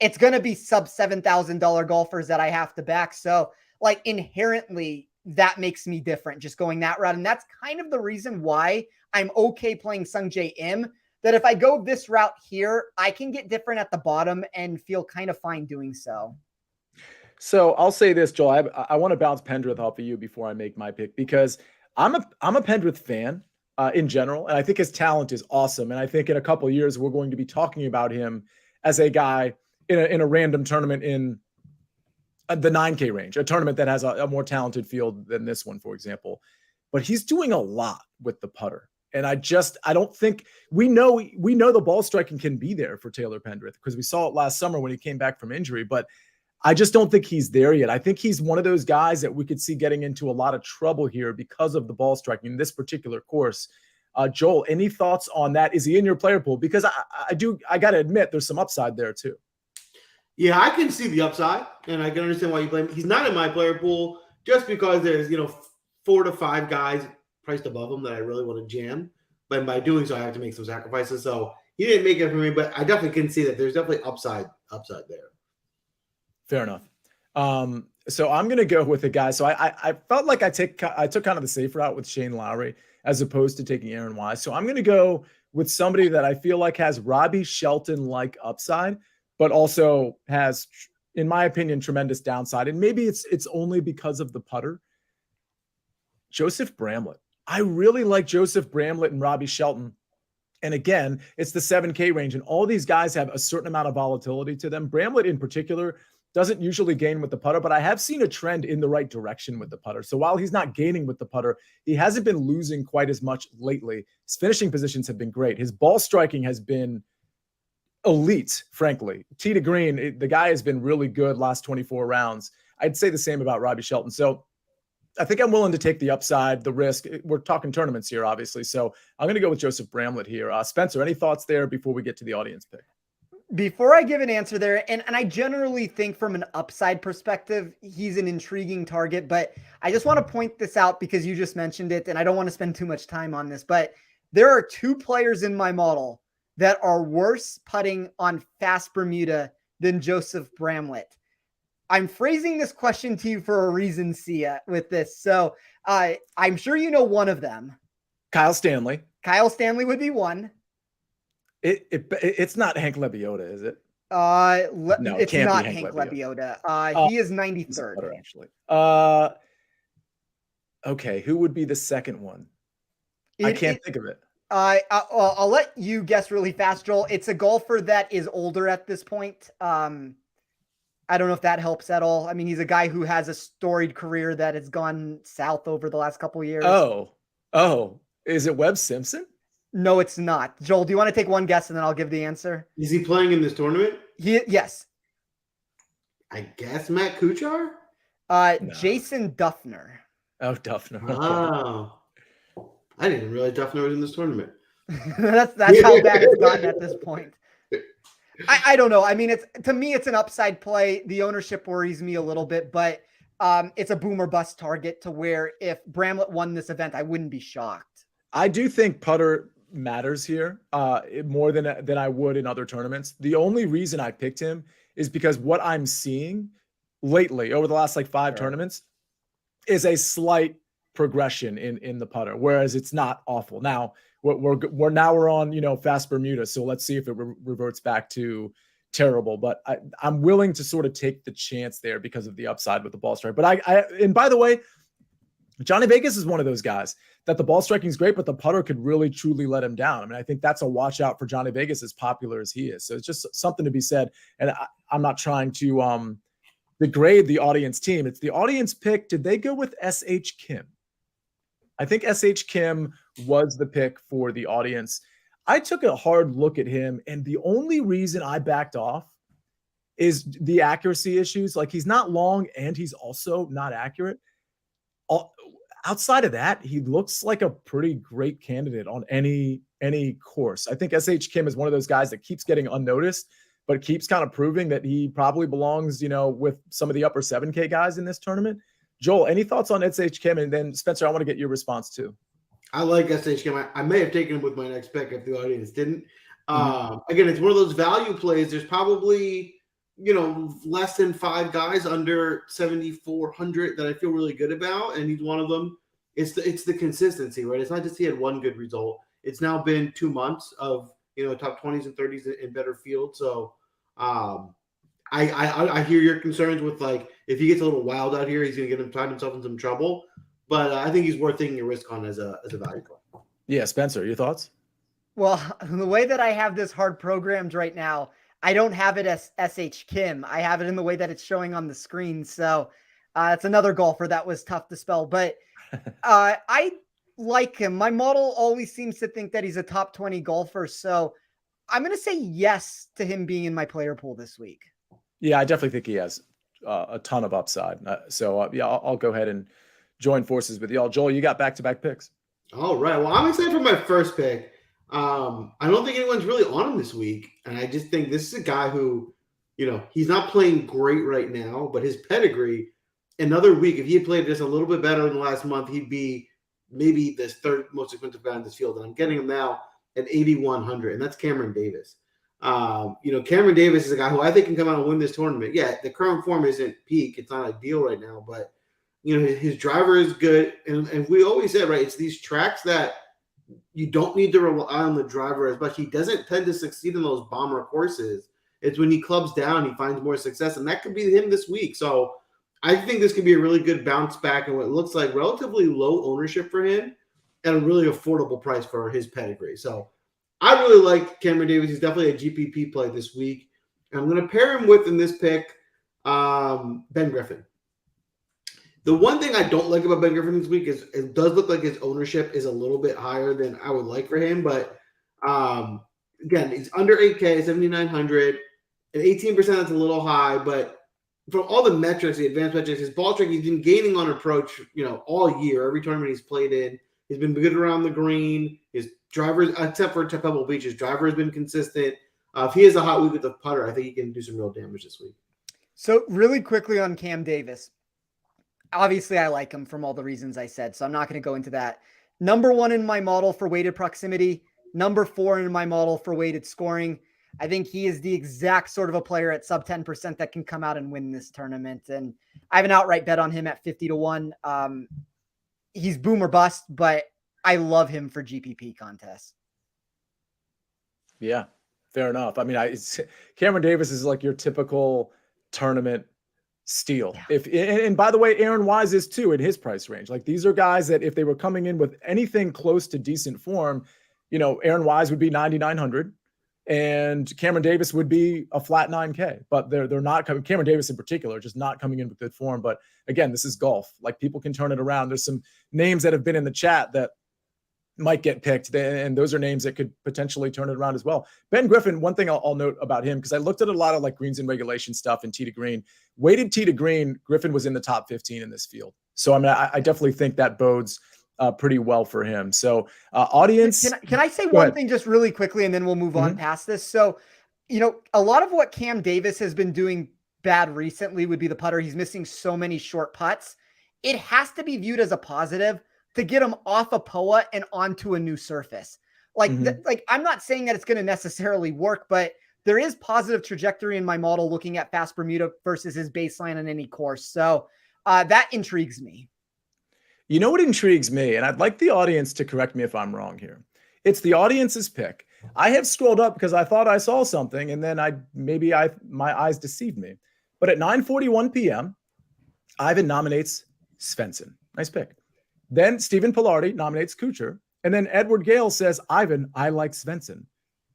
it's going to be sub $7,000 golfers that I have to back. So like inherently that makes me different just going that route. And that's kind of the reason why I'm okay playing Sungjae Im, that if I go this route here, I can get different at the bottom and feel kind of fine doing so. So I'll say this, Joel, I want to bounce Pendrith off of you before I make my pick, because I'm a Pendrith fan in general. And I think his talent is awesome. And I think in a couple of years, we're going to be talking about him as a guy in a random tournament in the 9K range, a tournament that has a more talented field than this one, for example. But he's doing a lot with the putter. And I don't think we know the ball striking can be there for Taylor Pendrith, because we saw it last summer when he came back from injury, but I just don't think he's there yet. I think he's one of those guys that we could see getting into a lot of trouble here because of the ball striking in this particular course. Joel, any thoughts on that? Is he in your player pool? Because I got to admit, there's some upside there too. Yeah, I can see the upside, and I can understand why you blame him. He's not in my player pool just because there's 4 to 5 guys priced above him that I really want to jam. But by doing so, I have to make some sacrifices. So he didn't make it for me, but I definitely can see that there's definitely upside there. Fair enough. So I'm going to go with a guy. So I felt like I took kind of the safe route with Shane Lowry as opposed to taking Aaron Wise. So I'm going to go with somebody that I feel like has Robbie Shelton-like upside, but also has, in my opinion, tremendous downside. And maybe it's only because of the putter. Joseph Bramlett. I really like Joseph Bramlett and Robbie Shelton. And again, it's the 7K range, and all these guys have a certain amount of volatility to them. Bramlett in particular doesn't usually gain with the putter, but I have seen a trend in the right direction with the putter. So while he's not gaining with the putter, he hasn't been losing quite as much lately. His finishing positions have been great. His ball striking has been elite, frankly. Tee to green, the guy has been really good last 24 rounds. I'd say the same about Robbie Shelton. So I think I'm willing to take the upside, the risk. We're talking tournaments here, obviously. So I'm going to go with Joseph Bramlett here. Spencer, any thoughts there before we get to the audience pick? Before I give an answer there, and I generally think from an upside perspective, he's an intriguing target, but I just want to point this out because you just mentioned it, and I don't want to spend too much time on this, but there are 2 players in my model that are worse putting on fast Bermuda than Joseph Bramlett. I'm phrasing this question to you for a reason, Sia, with this. So I'm sure you know one of them. Kyle Stanley. Kyle Stanley would be one. It's not Hank Lebioda, is it? No, it's not Hank Lebioda. He is 93rd. Better, actually. Okay, who would be the second one? I can't think of it. I'll let you guess really fast, Joel. It's a golfer that is older at this point. I don't know if that helps at all. I mean, he's a guy who has a storied career that has gone south over the last couple of years. Oh, is it Webb Simpson? No, it's not. Joel, do you want to take one guess and then I'll give the answer? Is he playing in this tournament? Yes. I guess Matt Kuchar? No. Jason Duffner. Oh, Duffner. Wow. I didn't even realize Duffner was in this tournament. That's how bad it's gotten at this point. I don't know. I mean, to me, it's an upside play. The ownership worries me a little bit, but it's a boom or bust target to where if Bramlett won this event, I wouldn't be shocked. I do think putter matters here more than I would in other tournaments. The only reason I picked him is because what I'm seeing lately over the last 5 tournaments is a slight progression in the putter, whereas it's not awful. Now we're on fast Bermuda, so let's see if it reverts back to terrible. But I'm willing to sort of take the chance there because of the upside with the ball strike. But and by the way, Johnny Vegas is one of those guys that the ball striking is great, but the putter could really truly let him down. I mean, I think that's a watch out for Johnny Vegas, as popular as he is. So it's just something to be said. And I'm not trying to degrade the audience team. It's the audience pick. Did they go with S.H. Kim? I think S.H. Kim was the pick for the audience. I took a hard look at him, and the only reason I backed off is the accuracy issues. Like, he's not long and he's also not accurate. Outside of that, he looks like a pretty great candidate on any course. I think SH Kim is one of those guys that keeps getting unnoticed, but keeps kind of proving that he probably belongs, with some of the upper 7K guys in this tournament. Joel, any thoughts on SH Kim? And then Spencer, I want to get your response too. I like SH Kim. I may have taken him with my next pick if the audience didn't. Again, it's one of those value plays. There's probably, less than 5 guys under 7,400 that I feel really good about, and he's one of them. It's the consistency, right? It's not just he had one good result. It's now been 2 months of top 20s and 30s in better field. So I hear your concerns with, like, if he gets a little wild out here, he's going to find himself in some trouble. But I think he's worth taking a risk on as a value play. Yeah, Spencer, your thoughts? Well, the way that I have this hard programmed right now, I don't have it as SH Kim. I have it in the way that it's showing on the screen. So it's another golfer that was tough to spell. But I like him. My model always seems to think that he's a top 20 golfer. So I'm going to say yes to him being in my player pool this week. Yeah, I definitely think he has a ton of upside. I'll go ahead and join forces with y'all. Joel, you got back-to-back picks. All right. Well, I'm excited for my first pick. I don't think anyone's really on him this week. And I just think this is a guy who, he's not playing great right now, but his pedigree, another week, if he had played just a little bit better in the last month, he'd be maybe the third most expensive guy in this field. And I'm getting him now at 8,100, and that's Cameron Davis. Cameron Davis is a guy who I think can come out and win this tournament. Yeah, the current form isn't peak. It's not ideal right now, but, his driver is good. And we always said, right, it's these tracks that you don't need to rely on the driver as much. He doesn't tend to succeed in those bomber courses. It's when he clubs down, he finds more success, and that could be him this week. So I think this could be a really good bounce back and what looks like relatively low ownership for him at a really affordable price for his pedigree. So I really like Cameron Davis. He's definitely a GPP play this week. And I'm going to pair him with, in this pick, Ben Griffin. The one thing I don't like about Ben Griffin this week is it does look like his ownership is a little bit higher than I would like for him. But again, he's under 8K, 7,900, and 18%. That's a little high. But from all the metrics, the advanced metrics, his ball strike, he's been gaining on approach, all year. Every tournament he's played in, he's been good around the green. His drivers, except for Pebble Beach, his driver has been consistent. If he has a hot week with the putter, I think he can do some real damage this week. So really quickly on Cam Davis. Obviously, I like him from all the reasons I said, so I'm not going to go into that. Number 1 in my model for weighted proximity. Number 4 in my model for weighted scoring. I think he is the exact sort of a player at sub 10% that can come out and win this tournament. And I have an outright bet on him at 50-1. He's boom or bust, but I love him for GPP contests. Yeah, fair enough. I mean, Cameron Davis is like your typical tournament steal. Yeah. And by the way, Aaron Wise is too in his price range. Like, these are guys that if they were coming in with anything close to decent form, Aaron Wise would be 9,900 and Cameron Davis would be a flat 9K, but they're not coming. Cameron Davis in particular, just not coming in with good form. But again, this is golf. Like, people can turn it around. There's some names that have been in the chat that might get picked, and those are names that could potentially turn it around as well. Ben Griffin, one thing I'll note about him, because I looked at a lot of like greens and regulation stuff and tee to green. Weighted tee to green, Griffin was in the top 15 in this field. So I mean, I definitely think that bodes pretty well for him. So audience. Can I say one thing just really quickly, and then we'll move on past this? So, a lot of what Cam Davis has been doing bad recently would be the putter. He's missing so many short putts. It has to be viewed as a positive to get him off a POA and onto a new surface. Like, I'm not saying that it's going to necessarily work, but there is positive trajectory in my model looking at fast Bermuda versus his baseline on any course. So that intrigues me. You know what intrigues me? And I'd like the audience to correct me if I'm wrong here. It's the audience's pick. I have scrolled up because I thought I saw something, and then my eyes deceived me. But at 9:41 p.m., Ivan nominates Svensson. Nice pick. Then Stephen Pillardi nominates Kuchar. And then Edward Gale says, Ivan, I like Svensson.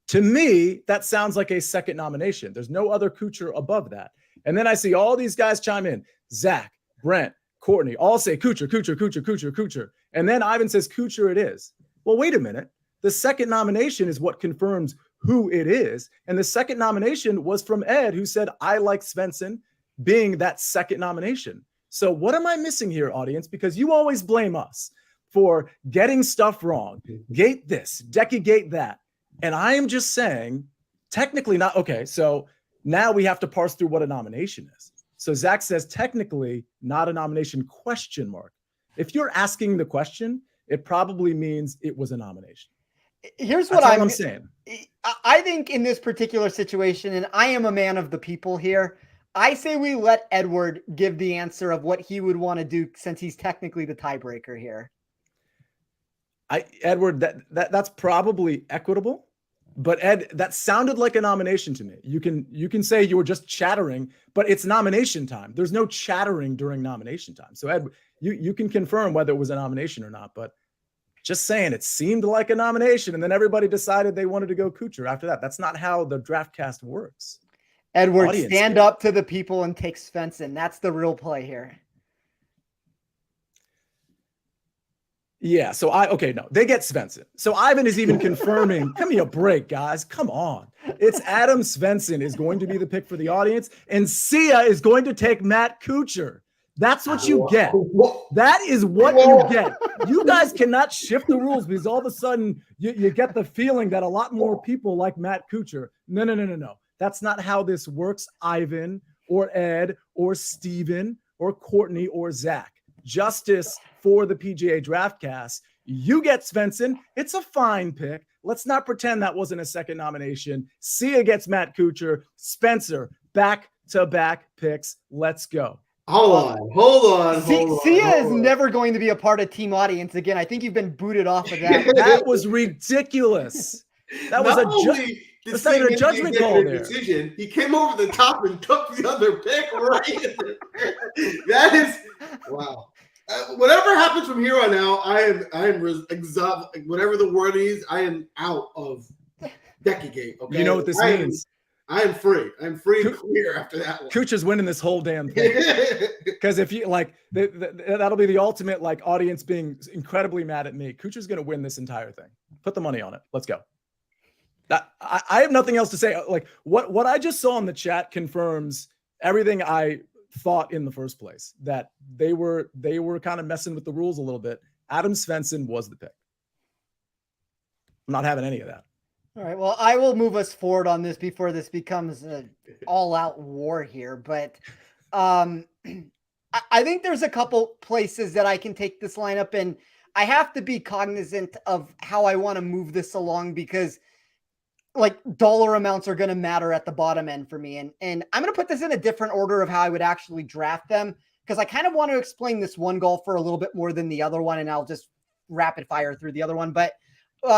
To me, that sounds like a second nomination. There's no other Kuchar above that. And then I see all these guys chime in. Zach, Brent, Courtney, all say Kuchar, Kuchar, Kuchar, Kuchar, Kuchar. And then Ivan says Kuchar it is. Well, wait a minute. The second nomination is what confirms who it is. And the second nomination was from Ed, who said, I like Svensson being that second nomination. So what am I missing here, audience? Because you always blame us for getting stuff wrong. Gate this, Decky gate that. And I am just saying, technically not. Okay, so now we have to parse through what a nomination is. So Zach says, technically not a nomination, ? If you're asking the question, it probably means it was a nomination. Here's what I'm saying. I think in this particular situation, and I am a man of the people here, I say we let Edward give the answer of what he would want to do since he's technically the tiebreaker here. Edward, that's probably equitable, but Ed, that sounded like a nomination to me. You can say you were just chattering, but it's nomination time. There's no chattering during nomination time. So Ed, you can confirm whether it was a nomination or not, but just saying it seemed like a nomination, and then everybody decided they wanted to go Kuchar after that. That's not how the DraftCast works. Edward, stand up to the people and take Svensson. That's the real play here. Yeah, so they get Svensson. So Ivan is even confirming, give me a break, guys. Come on. It's Adam Svensson is going to be the pick for the audience, and Sia is going to take Matt Kuchar. That's what you get. That is what you get. You guys cannot shift the rules because all of a sudden you get the feeling that a lot more people like Matt Kuchar. No. That's not how this works, Ivan or Ed or Steven or Courtney or Zach. Justice for the PGA Draftcast. You get Svensson. It's a fine pick. Let's not pretend that wasn't a second nomination. Sia gets Matt Kuchar. Spencer, back-to-back picks. Let's go. Hold on. Sia is never going to be a part of Team Audience again. I think you've been booted off of that. That was ridiculous. That was that's not even a judgment call there. Decision. He came over the top and took the other pick right. That is wow. Whatever happens from here on out, I am exhausted. Whatever the word is, I am out of Deckygate. Okay, you know what this means. I am free. I'm free and clear after that one. Cooch is winning this whole damn thing. Because if you like, that'll be the ultimate like audience being incredibly mad at me. Cooch is going to win this entire thing. Put the money on it. Let's go. I have nothing else to say. Like what I just saw in the chat confirms everything I thought in the first place, that they were kind of messing with the rules a little bit. Adam Svensson was the pick. I'm not having any of that. All right. Well, I will move us forward on this before this becomes an all-out war here. But I think there's a couple places that I can take this lineup, and I have to be cognizant of how I want to move this along because like dollar amounts are going to matter at the bottom end for me. And I'm going to put this in a different order of how I would actually draft them because I kind of want to explain this one golfer a little bit more than the other one, and I'll just rapid fire through the other one. But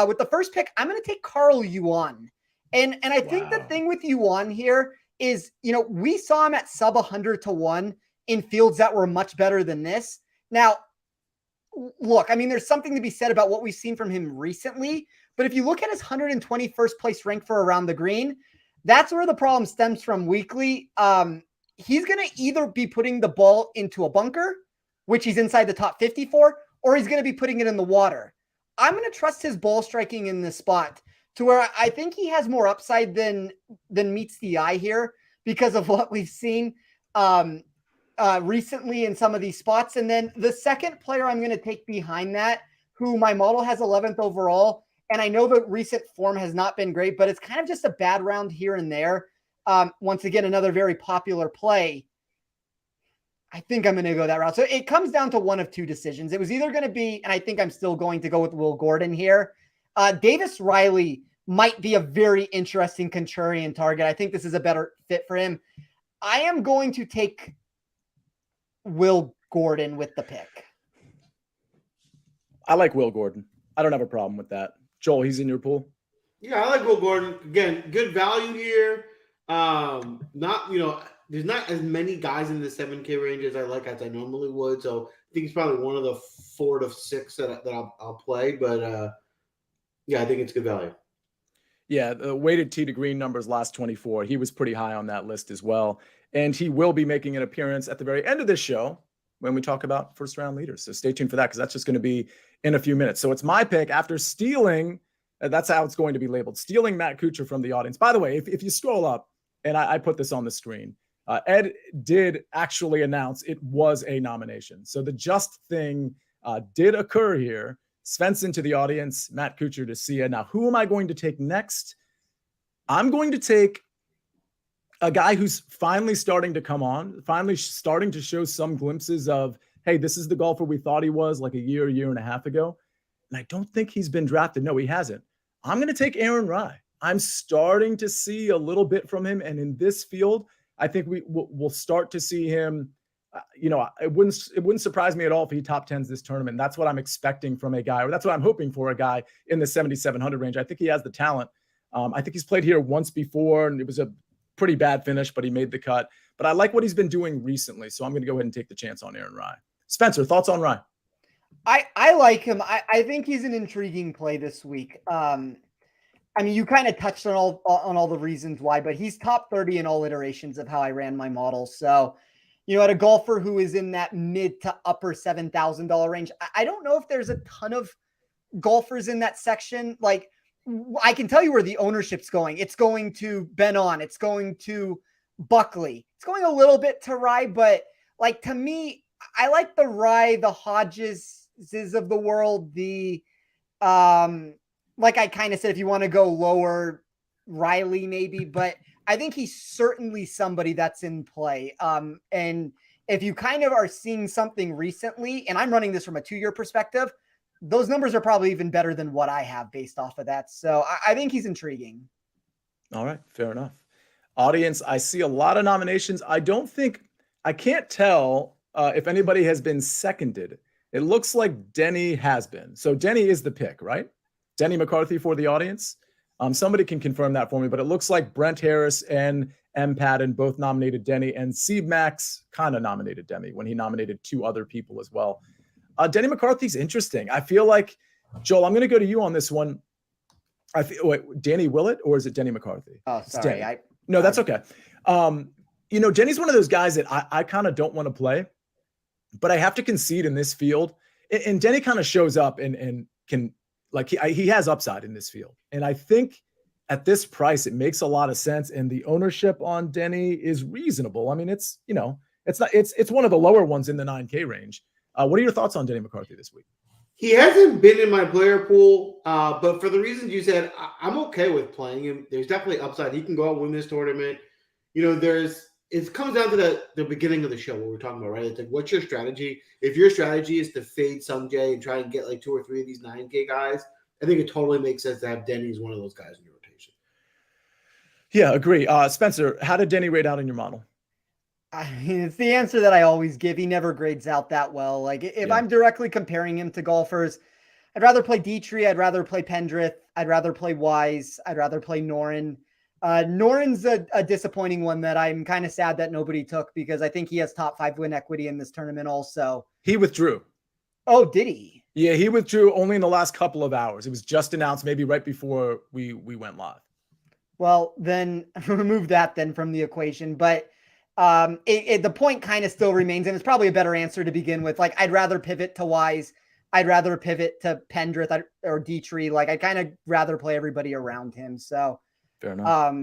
with the first pick, I'm going to take Carl Yuan. And I think the thing with Yuan here is, we saw him at sub 100 to 1 in fields that were much better than this. Now, look, I mean, there's something to be said about what we've seen from him recently. But if you look at his 121st place rank for around the green, that's where the problem stems from weekly. He's going to either be putting the ball into a bunker, which he's inside the top 50 for, or he's going to be putting it in the water. I'm going to trust his ball striking in this spot to where I think he has more upside than meets the eye here because of what we've seen recently in some of these spots. And then the second player I'm going to take behind that, who my model has 11th overall, and I know the recent form has not been great, but it's kind of just a bad round here and there. Once again, another very popular play. I think I'm going to go that route. So it comes down to one of two decisions. It was either going to be, and I think I'm still going to go with Will Gordon here. Davis Riley might be a very interesting contrarian target. I think this is a better fit for him. I am going to take Will Gordon with the pick. I like Will Gordon. I don't have a problem with that. Joel, he's in your pool? Yeah, I like Will Gordon. Again, good value here. There's not as many guys in the 7K range as I normally would. So I think it's probably one of the 4 to 6 that I'll play. But I think it's good value. Yeah, the weighted tee to green numbers last 24. He was pretty high on that list as well. And he will be making an appearance at the very end of this show when we talk about first round leaders. So stay tuned for that because that's just going to be in a few minutes. So it's my pick after stealing That's how it's going to be labeled. Stealing Matt Kuchar from the audience. By the way, if you scroll up, and I put this on the screen, Ed did actually announce it was a nomination. So the just thing did occur here. Svensson to the audience, Matt Kuchar to Sia. Now, who am I going to take next? I'm going to take a guy who's finally starting to come on, finally starting to show some glimpses of, hey, this is the golfer we thought he was like a year and a half ago. And I don't think he's been drafted. No, he hasn't. I'm going to take Aaron Rai. I'm starting to see a little bit from him. And in this field, I think we'll start to see him. It wouldn't surprise me at all if he top 10s this tournament. That's what I'm expecting from a guy, or that's what I'm hoping for a guy in the 7,700 range. I think he has the talent. I think he's played here once before, and it was a pretty bad finish, but he made the cut. But I like what he's been doing recently, so I'm going to go ahead and take the chance on Aaron Rai. Spencer, thoughts on Rai? I like him. I think he's an intriguing play this week. You kind of touched on all the reasons why, but he's top 30 in all iterations of how I ran my model. So, at a golfer who is in that mid to upper $7,000 range, I don't know if there's a ton of golfers in that section. Like, I can tell you where the ownership's going. It's going to Ben On. It's going to Buckley. It's going a little bit to Rai, but like, to me, I like the Rai, the Hodges of the world, the, like I kind of said, if you want to go lower, Riley maybe, but I think he's certainly somebody that's in play. And if you kind of are seeing something recently, and I'm running this from a 2-year perspective, those numbers are probably even better than what I have based off of that. So I think he's intriguing. All right. Fair enough. Audience, I see a lot of nominations. I can't tell if anybody has been seconded. It looks like Denny has been. So Denny is the pick, right? Denny McCarthy for the audience. Somebody can confirm that for me, but it looks like Brent Harris and M. Padden both nominated Denny, and Steve Max kind of nominated Denny when he nominated 2 other people as well. Denny McCarthy's interesting. I feel like, Joel, I'm going to go to you on this one. Danny Willett, or is it Denny McCarthy? Oh, sorry. No, that's okay. Denny's one of those guys that I kind of don't want to play, but I have to concede in this field. And Denny kind of shows up and can, like, he has upside in this field. And I think at this price, it makes a lot of sense. And the ownership on Denny is reasonable. I mean, it's one of the lower ones in the 9K range. What are your thoughts on Denny McCarthy this week? He hasn't been in my player pool, but for the reasons you said, I'm okay with playing him. There's definitely upside. He can go out and win this tournament. It comes down to the beginning of the show, what we're talking about, right? It's like, what's your strategy? If your strategy is to fade Sungjae and try and get like 2 or 3 of these 9K guys, I think it totally makes sense to have Denny as one of those guys in your rotation. Yeah, agree. Spencer, how did Denny rate out in your model? I mean, it's the answer that I always give. He never grades out that well. Like, if I'm directly comparing him to golfers, I'd rather play Dietrich. I'd rather play Pendrith. I'd rather play Wise. I'd rather play Noren. Noren's a disappointing one that I'm kind of sad that nobody took, because I think he has top 5 win equity in this tournament also. He withdrew. Oh, did he? Yeah, he withdrew only in the last couple of hours. It was just announced maybe right before we went live. Well, then remove that then from the equation. But the point kind of still remains, and it's probably a better answer to begin with. Like, I'd rather pivot to Wise. I'd rather pivot to Pendrith or Dietrich. Like, I'd kind of rather play everybody around him. So fair enough.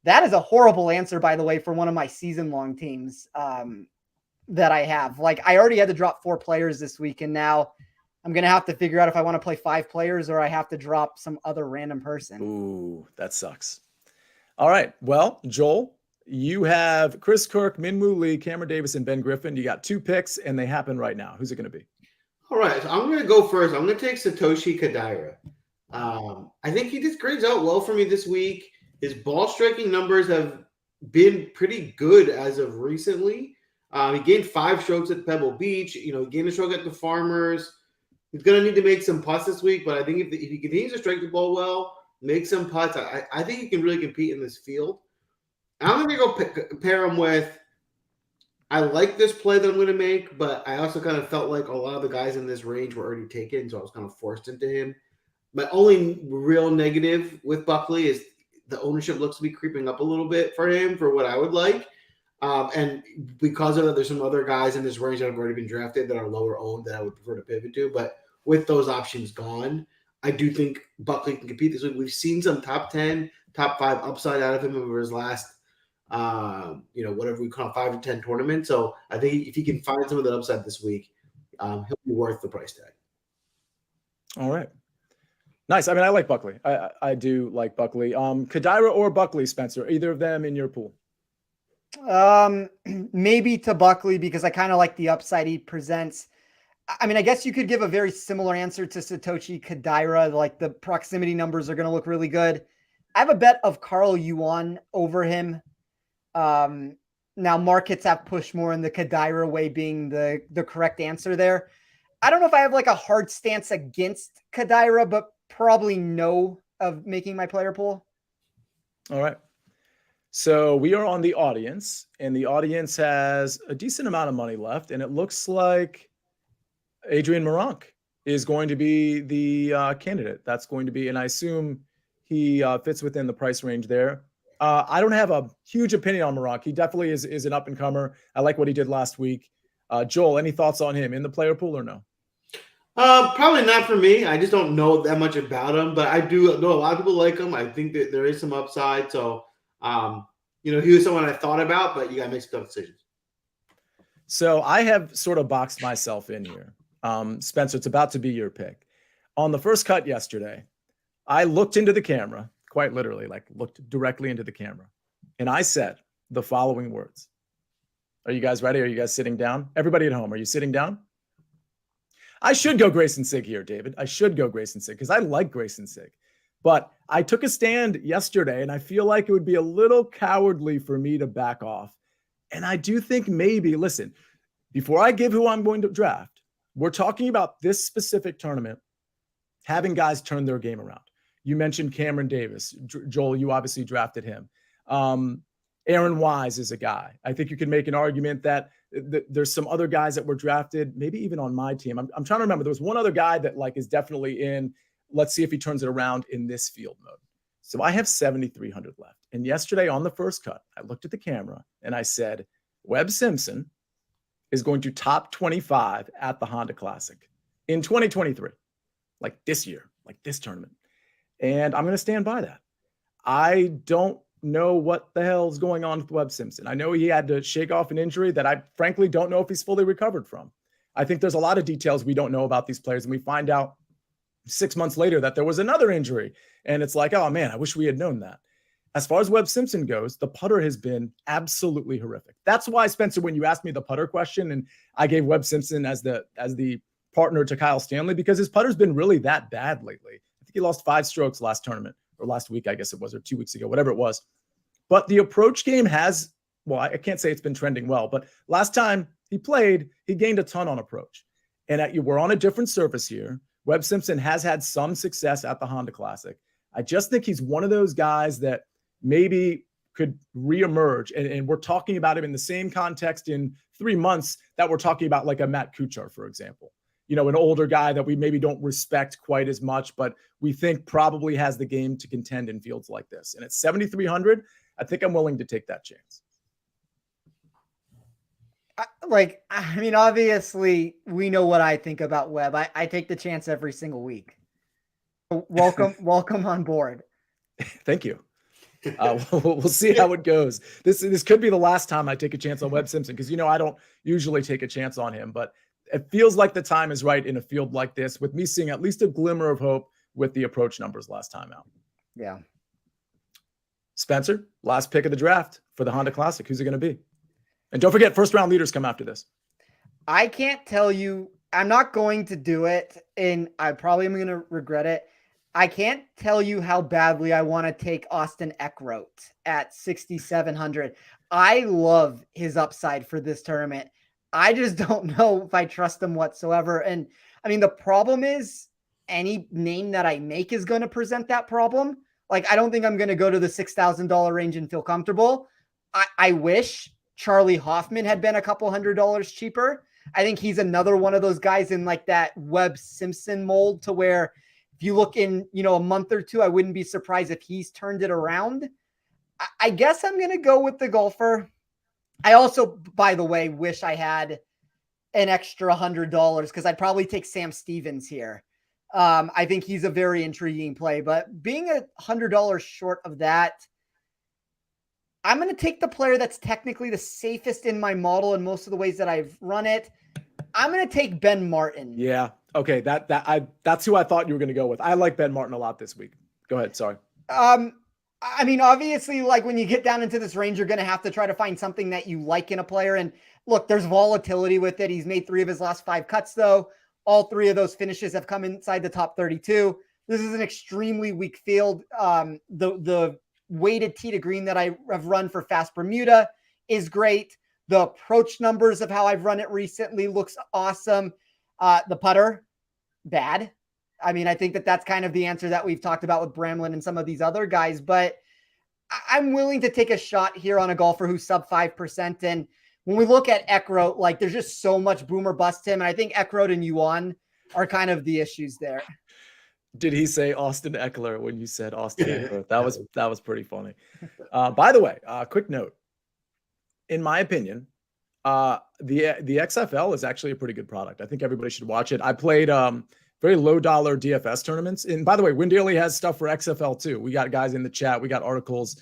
That is a horrible answer, by the way, for one of my season-long teams that I have. Like, I already had to drop 4 players this week, and now I'm going to have to figure out if I want to play 5 players or I have to drop some other random person. Ooh, that sucks. All right. Well, Joel, you have Chris Kirk, Minwoo Lee, Cameron Davis, and Ben Griffin. You got 2 picks, and they happen right now. Who's it going to be? All right. So I'm going to go first. I'm going to take Satoshi Kodaira. I think he just grades out well for me this week. His ball striking numbers have been pretty good as of recently. He gained 5 strokes at Pebble Beach. He gained a stroke at the Farmers. He's going to need to make some putts this week, but I think if he continues to strike the ball well, make some putts, I think he can really compete in this field. I'm going to go pair him with, I like this play that I'm going to make, but I also kind of felt like a lot of the guys in this range were already taken, so I was kind of forced into him. My only real negative with Buckley is the ownership looks to be creeping up a little bit for him for what I would like. And because of that, there's some other guys in this range that have already been drafted that are lower owned that I would prefer to pivot to. But with those options gone, I do think Buckley can compete this week. We've seen some top 10, top 5 upside out of him over his last, whatever we call 5 to 10 tournaments. So I think if he can find some of that upside this week, he'll be worth the price tag. All right. Nice. I mean, I like Buckley. I do like Buckley. Kadira or Buckley, Spencer, either of them in your pool? Maybe to Buckley because I kind of like the upside he presents. I mean, I guess you could give a very similar answer to Satoshi Kadira. Like the proximity numbers are going to look really good. I have a bet of Carl Yuan over him. Now markets have pushed more in the Kadira way being the correct answer there. I don't know if I have like a hard stance against Kadira, but probably no of making my player pool. All right. So we are on the audience, and the audience has a decent amount of money left, and it looks like Adrian Meronk is going to be the candidate. That's going to be, and I assume he fits within the price range there. I don't have a huge opinion on Meronk. He definitely is an up-and-comer. I like what he did last week. Joel, any thoughts on him in the player pool or no? Probably not for me. I just don't know that much about him, but I do know a lot of people like him. I think that there is some upside. So, he was someone I thought about, but you got to make some tough decisions. So I have sort of boxed myself in here. Spencer, it's about to be your pick. On the first cut yesterday, I looked into the camera, quite literally, like looked directly into the camera. And I said the following words. Are you guys ready? Are you guys sitting down? Everybody at home, are you sitting down? I should go Grayson Sig here, David. I should go Grayson Sig because I like Grayson Sig. But I took a stand yesterday, and I feel like it would be a little cowardly for me to back off. And I do think maybe, listen, before I give who I'm going to draft, we're talking about this specific tournament, having guys turn their game around. You mentioned Cameron Davis. Joel, you obviously drafted him. Aaron Wise is a guy. I think you can make an argument that there's some other guys that were drafted, maybe even on my team. I'm trying to remember. There was one other guy that like is definitely in. Let's see if he turns it around in this field mode. So I have 7,300 left. And yesterday on the first cut, I looked at the camera and I said, Webb Simpson is going to top 25 at the Honda Classic in 2023, like this year, like this tournament. And I'm going to stand by that. I don't know what the hell is going on with Webb Simpson. I know he had to shake off an injury that I frankly don't know if he's fully recovered from. I think there's a lot of details we don't know about these players, and we find out 6 months later that there was another injury. And it's like, oh man, I wish we had known that. As far as Webb Simpson goes, the putter has been absolutely horrific. That's why, Spencer, when you asked me the putter question, and I gave Webb Simpson as the partner to Kyle Stanley, because his putter's been really that bad lately. I think he lost 5 strokes last tournament, or last week, I guess it was, or 2 weeks ago, whatever it was. But the approach game has, well, I can't say it's been trending well, but last time he played, he gained a ton on approach. And we're on a different surface here. Webb Simpson has had some success at the Honda Classic. I just think he's one of those guys that maybe could reemerge. And we're talking about him in the same context in 3 months that we're talking about like a Matt Kuchar, for example. You know, an older guy that we maybe don't respect quite as much, but we think probably has the game to contend in fields like this. And at 7,300, I think I'm willing to take that chance. Obviously, we know what I think about Webb. I take the chance every single week. Welcome on board. Thank you. We'll see how it goes. This could be the last time I take a chance on Webb Simpson because, I don't usually take a chance on him, but it feels like the time is right in a field like this with me seeing at least a glimmer of hope with the approach numbers last time out. Yeah. Spencer, last pick of the draft for the Honda Classic. Who's it going to be? And don't forget, first round leaders come after this. I can't tell you. I'm not going to do it, and I probably am going to regret it. I can't tell you how badly I want to take Austin Eckroat at 6,700. I love his upside for this tournament. I just don't know if I trust him whatsoever. And I mean, the problem is any name that I make is going to present that problem. Like, I don't think I'm going to go to the $6,000 range and feel comfortable. I wish Charlie Hoffman had been a couple $100 cheaper. I think he's another one of those guys in like that Webb Simpson mold to where if you look in, a month or two, I wouldn't be surprised if he's turned it around. I guess I'm going to go with the golfer. I also, by the way, wish I had an extra $100 because I'd probably take Sam Stevens here. I think he's a very intriguing play, but being $100 short of that, I'm going to take the player that's technically the safest in my model in most of the ways that I've run it. I'm going to take Ben Martin. Yeah. Okay. That's who I thought you were going to go with. I like Ben Martin a lot this week. Go ahead. Sorry. I mean, obviously, like when you get down into this range, you're going to have to try to find something that you like in a player. And look, there's volatility with it. He's made 3 of his last 5 cuts, though. All 3 of those finishes have come inside the top 32. This is an extremely weak field. The weighted tee to green that I have run for Fast Bermuda is great. The approach numbers of how I've run it recently looks awesome. The putter, bad. I mean, I think that's kind of the answer that we've talked about with Bramlin and some of these other guys, but I'm willing to take a shot here on a golfer who's sub 5%. And when we look at Eckroat, like there's just so much boom or bust him. And I think Eckroat and Yuan are kind of the issues there. Did he say Austin Eckler when you said Austin Eckler? That was pretty funny. By the way, quick note. In my opinion, the XFL is actually a pretty good product. I think everybody should watch it. I played very low dollar DFS tournaments. And by the way, WinDaily has stuff for XFL too. We got guys in the chat. We got articles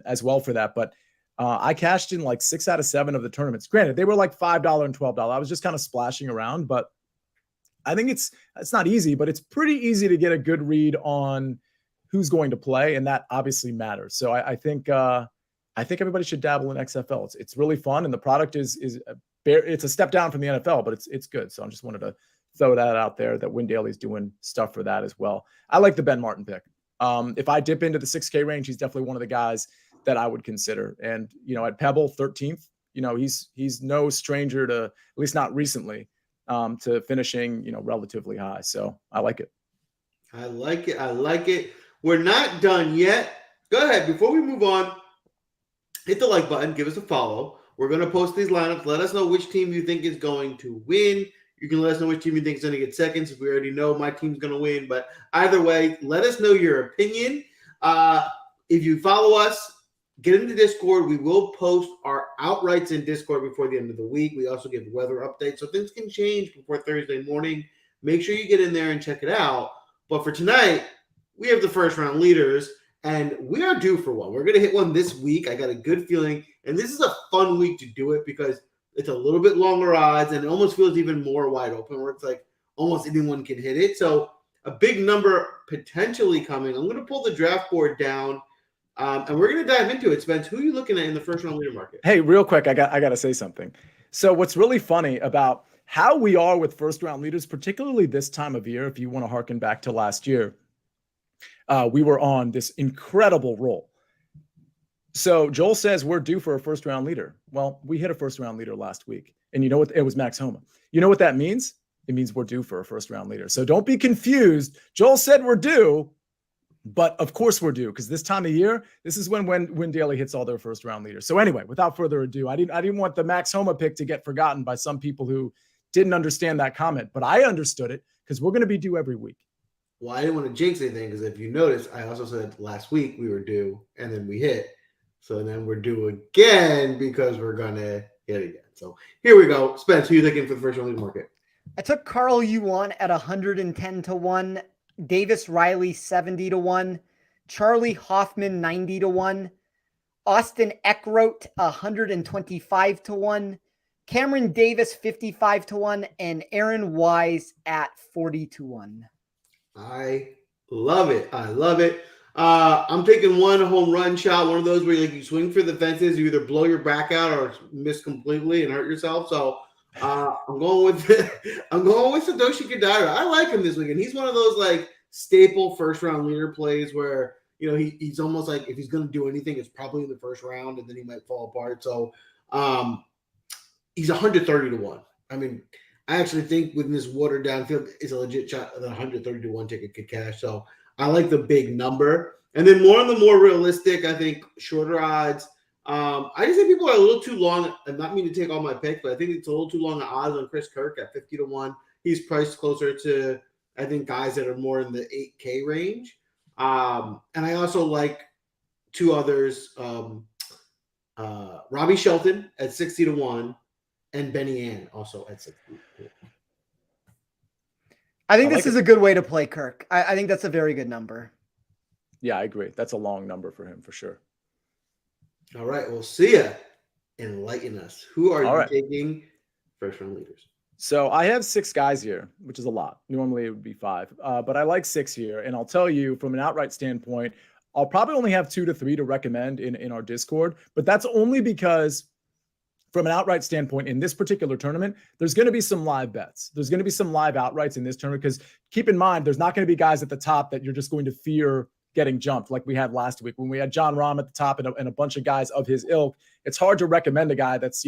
as well for that. But I cashed in like 6 out of 7 of the tournaments. Granted, they were like $5 and $12. I was just kind of splashing around, but I think it's not easy, but it's pretty easy to get a good read on who's going to play. And that obviously matters. So I think everybody should dabble in XFL. It's really fun. And the product it's a step down from the NFL, but it's good. So I just wanted to throw that out there that WinDaily is doing stuff for that as well. I like the Ben Martin pick. If I dip into the 6K range, he's definitely one of the guys that I would consider. And, at Pebble 13th, he's no stranger to, at least not recently, to finishing, relatively high. So I like it. I like it. We're not done yet. Go ahead. Before we move on, hit the like button. Give us a follow. We're going to post these lineups. Let us know which team you think is going to win. You can let us know which team you think is going to get second, since we already know my team's going to win. But either way, let us know your opinion. If you follow us, get into Discord. We will post our outrights in Discord before the end of the week. We also give weather updates, so things can change before Thursday morning. Make sure you get in there and check it out. But for tonight, we have the first round leaders, and we are due for one. We're going to hit one this week. I got a good feeling, and this is a fun week to do it because it's a little bit longer odds, and it almost feels even more wide open, where it's like almost anyone can hit it. So a big number potentially coming. I'm going to pull the draft board down, and we're going to dive into it. Spence, who are you looking at in the first round leader market? Hey, real quick, I got to say something. So what's really funny about how we are with first round leaders, particularly this time of year, if you want to harken back to last year, we were on this incredible roll. So Joel says we're due for a first round leader. Well, we hit a first round leader last week, and you know what? It was Max Homa. You know what that means? It means we're due for a first round leader. So don't be confused. Joel said we're due, but of course we're due, because this time of year, this is when WinDaily hits all their first round leaders. So anyway, without further ado, I didn't want the Max Homa pick to get forgotten by some people who didn't understand that comment, but I understood it because we're going to be due every week. Well, I didn't want to jinx anything, because if you notice, I also said last week we were due, and then we hit. So then we're due again because we're going to hit again. So here we go. Spence, who are you thinking for the first round leader market? I took Carl Yuan at 110-1, Davis Riley 70-1, Charlie Hoffman 90-1, Austin Eckroat 125-1, Cameron Davis 55-1, and Aaron Wise at 40-1. I love it. I'm taking one home run shot, one of those where you swing for the fences, you either blow your back out or miss completely and hurt yourself. So I'm going with Satoshi Kodaira. I like him this weekend. He's one of those staple first round leader plays where he's almost like, if he's going to do anything, it's probably in the first round, and then he might fall apart. So he's 130-1. I mean, I actually think within this watered down field is a legit shot that 130-1 ticket could cash. So I like the big number. And then more on the more realistic, I think shorter odds. I just think people are a little too long. I'm not meaning to take all my picks, but I think it's a little too long an odds on Chris Kirk at 50-1. He's priced closer to, I think, guys that are more in the 8K range. And I also like two others, Robbie Shelton at 60-1 and Benny Ann also at 60. I think this is a good way to play Kirk. I think that's a very good number. Yeah, I agree. That's a long number for him for sure. All right, we'll see ya. Enlighten us. Who are you taking first round leaders? So I have 6 guys here, which is a lot. Normally it would be 5, but I like 6 here. And I'll tell you from an outright standpoint, I'll probably only have 2 to 3 to recommend in our Discord, but that's only because from an outright standpoint in this particular tournament, there's going to be some live bets. There's going to be some live outrights in this tournament because keep in mind, there's not going to be guys at the top that you're just going to fear getting jumped like we had last week when we had John Rahm at the top and a bunch of guys of his ilk. It's hard to recommend a guy that's,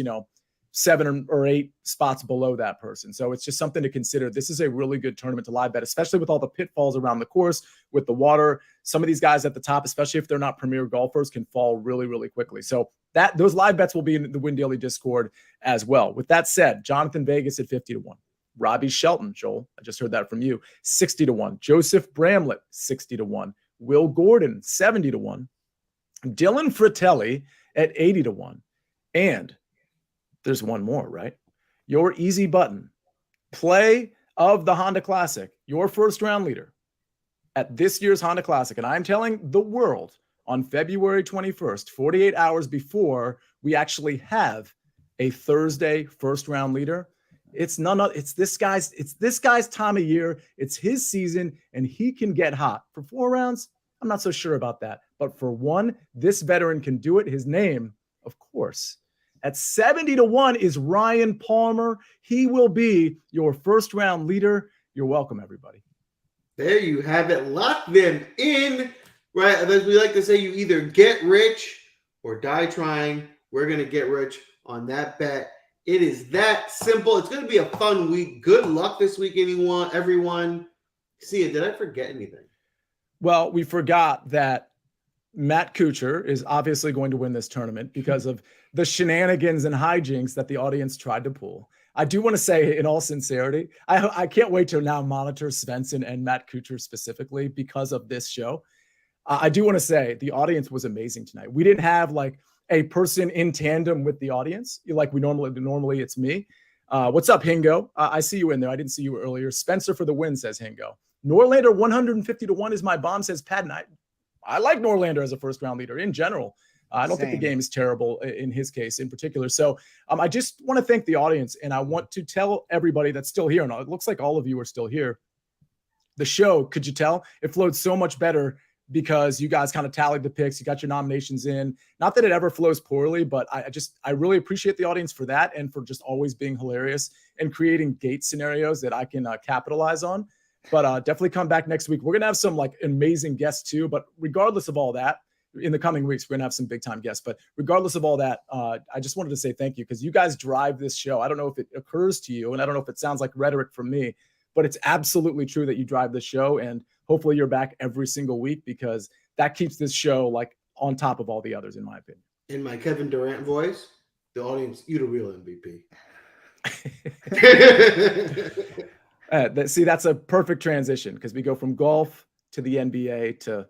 7 or 8 spots below that person. So it's just something to consider. This is a really good tournament to live bet, especially with all the pitfalls around the course, with the water. Some of these guys at the top, especially if they're not premier golfers, can fall really, really quickly. So those live bets will be in the WinDaily Discord as well. With that said, Jonathan Vegas at 50 to 1. Robbie Shelton, Joel, I just heard that from you, 60 to 1. Joseph Bramlett, 60 to 1. Will Gordon, 70 to 1. Dylan Fratelli at 80 to 1. And there's one more, right? Your easy button play of the Honda Classic, your first round leader at this year's Honda Classic. And I'm telling the world on February 21st, 48 hours before we actually have a Thursday first round leader. It's this guy's time of year. It's his season and he can get hot for 4 rounds. I'm not so sure about that, but for 1, this veteran can do it. His name, of course, at 70 to 1 is Ryan Palmer. He will be your first round leader. You're welcome, everybody. There you have it. Lock them in, right? As we like to say, you either get rich or die trying. We're going to get rich on that bet. It is that simple. It's going to be a fun week. Good luck this week, everyone. See ya. Did I forget anything? Well, we forgot that Matt Kuchar is obviously going to win this tournament because of the shenanigans and hijinks that the audience tried to pull. I do want to say, in all sincerity, I can't wait to now monitor Svensson and Matt Kuchar specifically because of this show. I do want to say the audience was amazing tonight. We didn't have like a person in tandem with the audience like we normally it's me. What's up, Hingo? I see you in there. I didn't see you earlier. Spencer for the win, says Hingo. Norlander 150 to 1 is my bomb, says Patton. I like Norlander as a first round leader in general. I don't think the game is terrible in his case in particular. So I just want to thank the audience, and I want to tell everybody that's still here, and it looks like all of you are still here. The show, could you tell? It flowed so much better because you guys kind of tallied the picks. You got your nominations in. Not that it ever flows poorly, but I really appreciate the audience for that and for just always being hilarious and creating gate scenarios that I can capitalize on. But definitely come back next week. We're going to have some like amazing guests too. But regardless of all that, in the coming weeks, we're going to have some big time guests. But regardless of all that, I just wanted to say thank you because you guys drive this show. I don't know if it occurs to you, and I don't know if it sounds like rhetoric from me, but it's absolutely true that you drive the show. And hopefully you're back every single week because that keeps this show like on top of all the others, in my opinion. In my Kevin Durant voice, the audience, you the real MVP. See, that's a perfect transition because we go from golf to the NBA to